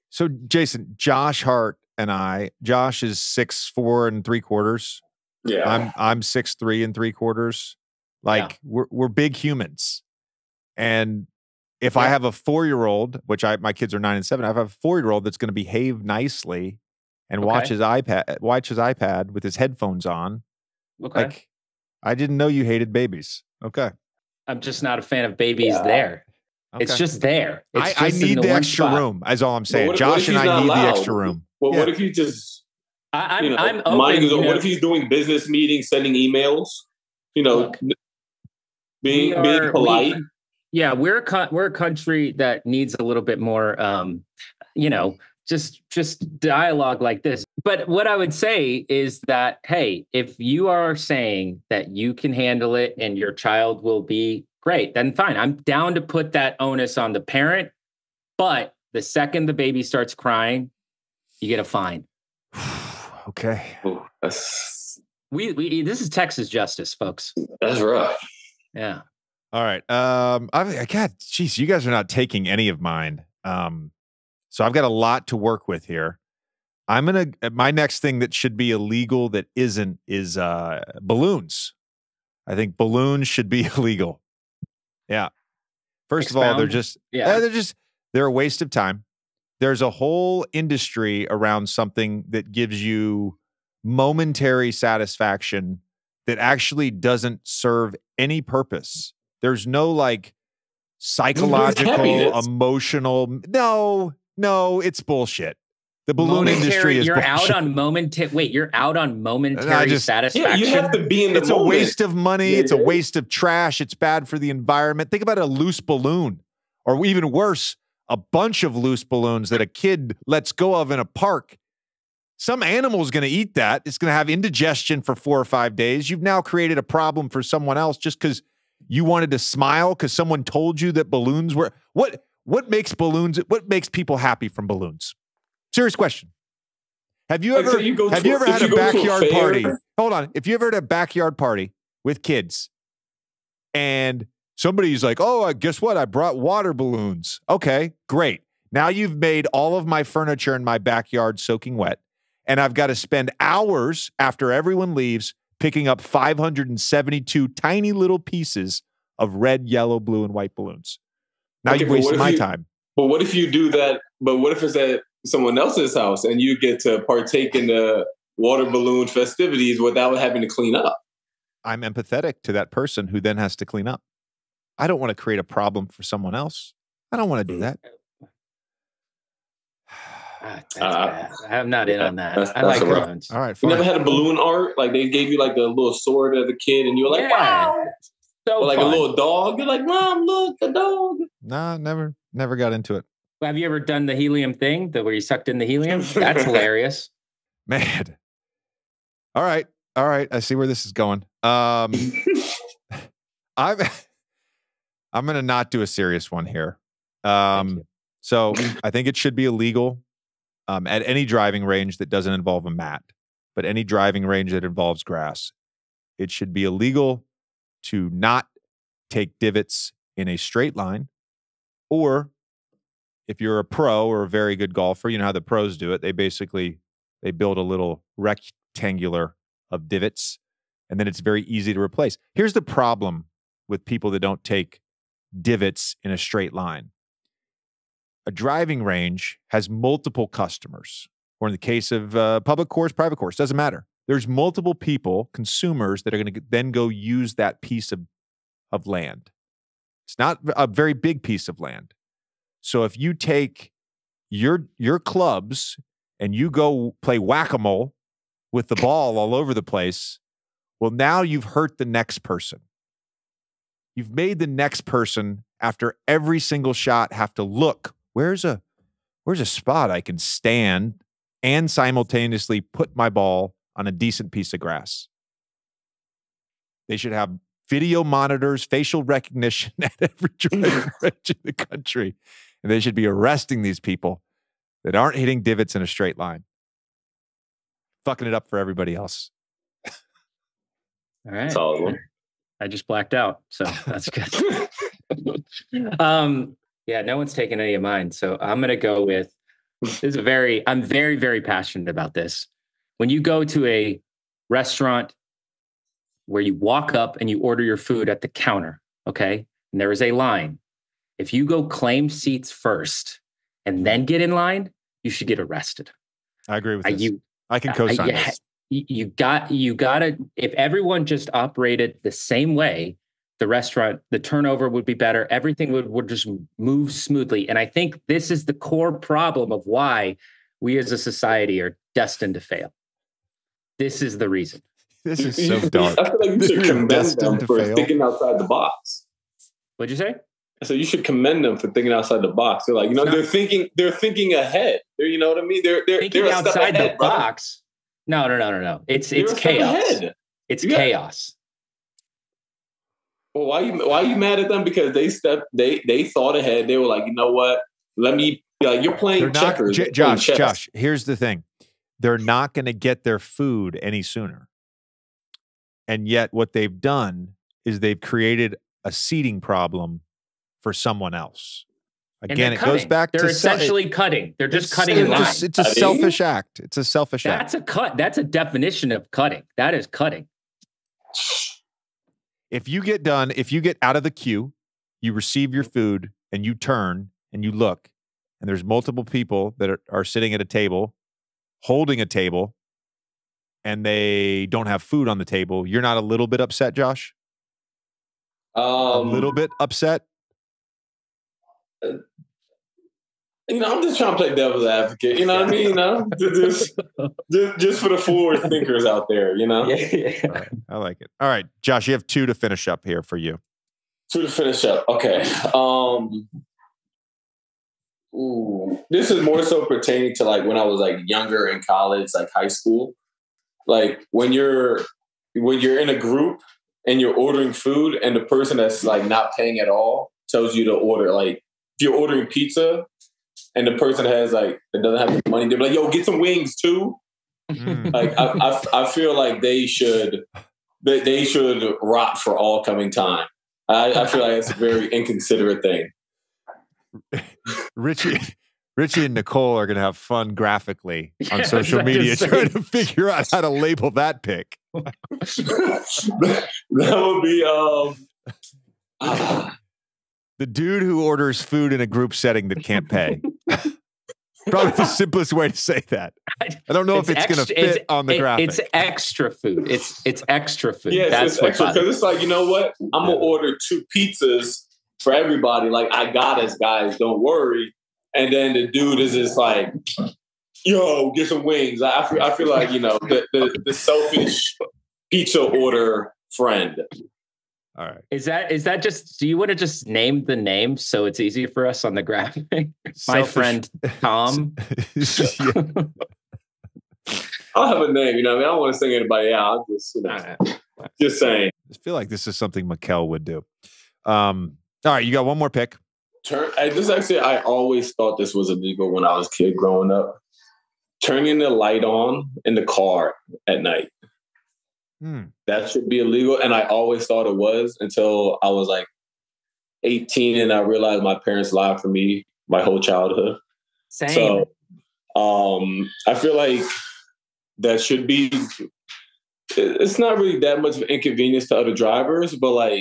Speaker 1: so Jason, Josh Hart and Josh is 6'4 3/4.
Speaker 3: Yeah.
Speaker 1: I'm 6'3 3/4. Like we're big humans. And if I have a 4-year-old, which my kids are 9 and 7, I have a 4-year-old that's going to behave nicely and watch his iPad with his headphones on.
Speaker 4: Okay.
Speaker 1: Like, I didn't know you hated babies. Okay.
Speaker 4: I'm just not a fan of babies there. Okay. It's just there.
Speaker 1: I need the extra room, is all I'm saying. Josh and I need the extra room.
Speaker 3: Well, what if you just,
Speaker 4: I'm open.
Speaker 3: What if he's doing business meetings, sending emails, being polite?
Speaker 4: We're a country that needs a little bit more, just dialogue like this. But what I would say is that, hey, if you are saying that you can handle it and your child will be great, then fine. I'm down to put that onus on the parent. But the second the baby starts crying, you get a fine.
Speaker 1: Okay.
Speaker 3: Ooh,
Speaker 4: this is Texas justice, folks.
Speaker 3: That's rough.
Speaker 4: Yeah.
Speaker 1: All right. Geez, you guys are not taking any of mine. So I've got a lot to work with here. My next thing that should be illegal that isn't is balloons. I think balloons should be illegal. Yeah. First of all, they're a waste of time. There's a whole industry around something that gives you momentary satisfaction that actually doesn't serve any purpose. There's no like psychological, emotional. No, it's bullshit. The balloon industry is bullshit.
Speaker 4: You're out on momentary satisfaction.
Speaker 3: Yeah, you have to be in the moment.
Speaker 1: It's a waste of money. It's a waste of trash. It's bad for the environment. Think about a loose balloon, or even worse, a bunch of loose balloons that a kid lets go of in a park. Some animal is going to eat that. It's going to have indigestion for 4 or 5 days. You've now created a problem for someone else just because you wanted to smile because someone told you that balloons were what makes people happy from balloons? Serious question. Have you ever had a backyard party? Hold on. If you ever had a backyard party with kids and somebody's like, "Oh, guess what? I brought water balloons." Okay, great. Now you've made all of my furniture in my backyard soaking wet, and I've got to spend hours after everyone leaves picking up 572 tiny little pieces of red, yellow, blue, and white balloons. Now you've wasted my time.
Speaker 3: But what if you do that? But what if it's at someone else's house and you get to partake in the water balloon festivities without having to clean up?
Speaker 1: I'm empathetic to that person who then has to clean up. I don't want to create a problem for someone else. I don't want to do that.
Speaker 4: I'm not in on that. I like balloons.
Speaker 1: All right, fine.
Speaker 3: You never had a balloon art? Like they gave you like a little sword as a kid and you were like, wow.
Speaker 4: So
Speaker 3: or like fun. A little dog. You're like, Mom, look, a dog.
Speaker 1: Nah, never got into it.
Speaker 4: Have you ever done the helium thing, where you sucked in the helium? That's hilarious.
Speaker 1: Man. All right. I see where this is going. I'm going to not do a serious one here. So I think it should be illegal at any driving range that doesn't involve a mat, but any driving range that involves grass. It should be illegal to not take divots in a straight line, or if you're a pro or a very good golfer, you know how the pros do it. They build a little rectangular of divots, and then it's very easy to replace. Here's the problem with people that don't take divots in a straight line. A driving range has multiple customers, or in the case of public course, private course, doesn't matter. There's multiple people, consumers, that are going to then go use that piece of land. It's not a very big piece of land. So if you take your clubs and you go play whack-a-mole with the ball all over the place, well, now you've hurt the next person. You've made the next person, after every single shot, have to look, where's a spot I can stand and simultaneously put my ball on a decent piece of grass. They should have video monitors, facial recognition at every driving range in the country. And they should be arresting these people that aren't hitting divots in a straight line. Fucking it up for everybody else.
Speaker 4: All right.
Speaker 3: Solid one.
Speaker 4: I just blacked out, so that's good. Yeah, no one's taking any of mine, so I'm gonna go with. I'm very, very passionate about this. When you go to a restaurant where you walk up and you order your food at the counter, okay, and there is a line. If you go claim seats first and then get in line, you should get arrested.
Speaker 1: I agree with this. I can co-sign this.
Speaker 4: You gotta, if everyone just operated the same way, the restaurant, the turnover would be better. Everything would just move smoothly. And I think this is the core problem of why we as a society are destined to fail. This is the reason.
Speaker 1: This is so dark.
Speaker 3: I feel like you should commend them for thinking outside the box.
Speaker 4: What'd you say?
Speaker 3: So you should commend them for thinking outside the box. They're like, they're thinking ahead. You know what I mean? They're
Speaker 4: thinking outside the box. No. It's chaos. It's chaos.
Speaker 3: Well, why are you mad at them? Because they thought ahead. They were like, you know what? Let me you're playing checkers.
Speaker 1: Josh, here's the thing. They're not going to get their food any sooner. And yet what they've done is they've created a seating problem for someone else. Again, it goes back to
Speaker 4: they're essentially cutting. They're just cutting in line.
Speaker 1: It's a selfish act. It's a selfish act.
Speaker 4: That's a cut. That's a definition of cutting. That is cutting.
Speaker 1: If you get out of the queue, you receive your food and you turn and you look, and there's multiple people that are sitting at a table, holding a table, and they don't have food on the table, you're not a little bit upset, Josh? A little bit upset?
Speaker 3: I'm just trying to play devil's advocate. You know what I mean? Just for the forward thinkers out there. Yeah.
Speaker 1: Right. I like it. All right, Josh, you have 2 to finish up here for you.
Speaker 3: 2 to finish up. Okay. This is more so pertaining to when I was younger in college, high school. When you're in a group and you're ordering food and the person that's not paying at all tells you to order, if you're ordering pizza and the person has that doesn't have the money, they're like, yo, get some wings too. I feel like they should rot for all coming time. I feel like it's a very inconsiderate thing.
Speaker 1: Richie and Nicole are going to have fun graphically on social media trying to figure out how to label that pick.
Speaker 3: That would be
Speaker 1: the dude who orders food in a group setting that can't pay. Probably the simplest way to say that. I don't know if it's going to fit on the graphic.
Speaker 4: It's extra food. It's extra food.
Speaker 3: Yeah,
Speaker 4: that's
Speaker 3: it's extra because it's you know what? I'm going to order 2 pizzas for everybody. I got us, guys. Don't worry. And then the dude is just yo, get some wings. I feel like, the selfish pizza order friend.
Speaker 1: All right.
Speaker 4: Is that just, do you want to just name the name so it's easy for us on the graphic? My friend Tom.
Speaker 3: I'll have a name, I don't want to sing anybody out. I'm just, just saying.
Speaker 1: I feel like this is something Mikkel would do. All right, you got one more pick.
Speaker 3: I always thought this was illegal when I was a kid growing up. Turning the light on in the car at night. That should be illegal. And I always thought it was until I was 18 and I realized my parents lied for me my whole childhood.
Speaker 4: Same.
Speaker 3: So I feel like that should be, it's not really that much of an inconvenience to other drivers, but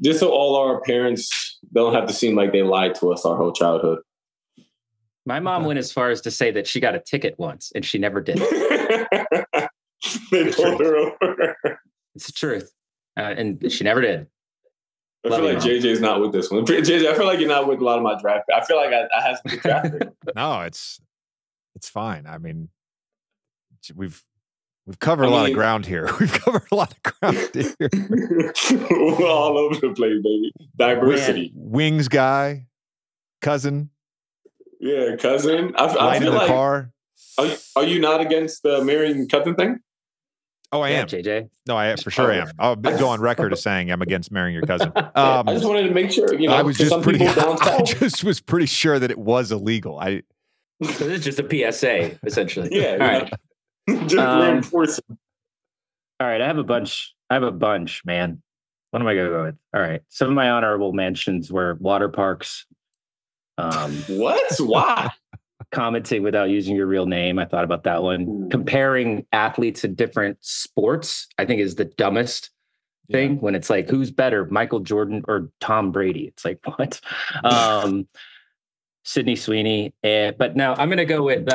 Speaker 3: just so all our parents don't have to seem like they lied to us our whole childhood.
Speaker 4: My mom went as far as to say that she got a ticket once and she never did.
Speaker 3: They pulled her over.
Speaker 4: It's the truth. And she never did.
Speaker 3: I feel like JJ's not with this one. JJ, I feel like you're not with a lot of my draft. I feel like I have some good draft.
Speaker 1: No, it's fine. I mean, we've covered a lot of ground here. We've covered a lot of ground here.
Speaker 3: We're all over the place, baby. Diversity.
Speaker 1: Wings guy, cousin.
Speaker 3: Yeah, cousin. I
Speaker 1: light
Speaker 3: feel
Speaker 1: in the car.
Speaker 3: Are you not against the marrying cousin thing?
Speaker 1: Oh, I am.
Speaker 4: JJ.
Speaker 1: No, I for sure am. I'll go on record as saying I'm against marrying your cousin.
Speaker 3: I just wanted to make sure,
Speaker 1: I was just I just was pretty sure that it was illegal.
Speaker 4: So this is just a PSA, essentially.
Speaker 3: Yeah. All right. Just reinforcing.
Speaker 4: All right. I have a bunch, man. What am I going to go with? All right. Some of my honorable mentions were water parks.
Speaker 3: What? Why?
Speaker 4: Commenting without using your real name. I thought about that one. Ooh. Comparing athletes in different sports, I think is the dumbest thing when it's like, who's better, Michael Jordan or Tom Brady? It's like, what? Sydney Sweeney. But now I'm going to go with,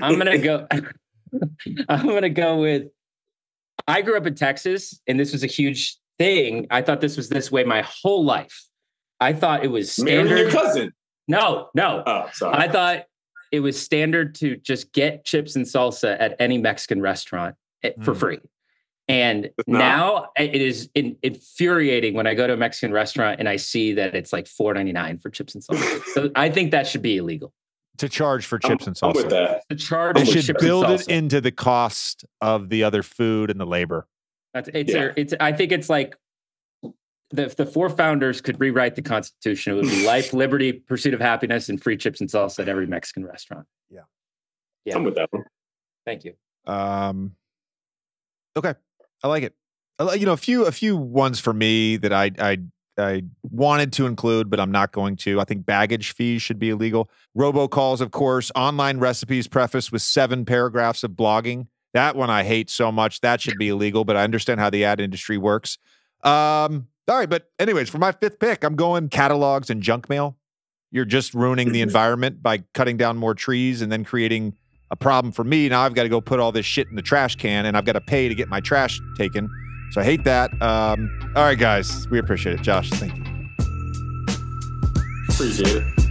Speaker 4: I'm going to go with, I grew up in Texas and this was a huge thing. I thought this was this way my whole life. I thought it was standard.
Speaker 3: Marrying your cousin.
Speaker 4: No.
Speaker 3: Oh, sorry.
Speaker 4: I thought it was standard to just get chips and salsa at any Mexican restaurant for free. And now it is infuriating when I go to a Mexican restaurant and I see that it's like $4.99 for chips and salsa. So I think that should be illegal.
Speaker 1: To charge for chips and salsa.
Speaker 3: I'm with that.
Speaker 4: To charge
Speaker 1: they
Speaker 4: for
Speaker 1: should
Speaker 4: chips
Speaker 1: build
Speaker 4: and
Speaker 1: it into the cost of the other food and the labor.
Speaker 4: I think it's like the four founders could rewrite the Constitution. It would be life, liberty, pursuit of happiness, and free chips and salsa at every Mexican restaurant. Yeah.
Speaker 3: I'm with that one.
Speaker 4: Thank you.
Speaker 1: Okay. I like it. A few ones for me that I wanted to include, but I'm not going to. I think baggage fees should be illegal. Robocalls, of course. Online recipes prefaced with 7 paragraphs of blogging. That one I hate so much. That should be illegal, but I understand how the ad industry works. All right, but anyways, for my 5th pick, I'm going catalogs and junk mail. You're just ruining the environment by cutting down more trees and then creating a problem for me. Now I've got to go put all this shit in the trash can and I've got to pay to get my trash taken. So I hate that. All right, guys, we appreciate it. Josh, thank you.
Speaker 3: Appreciate it.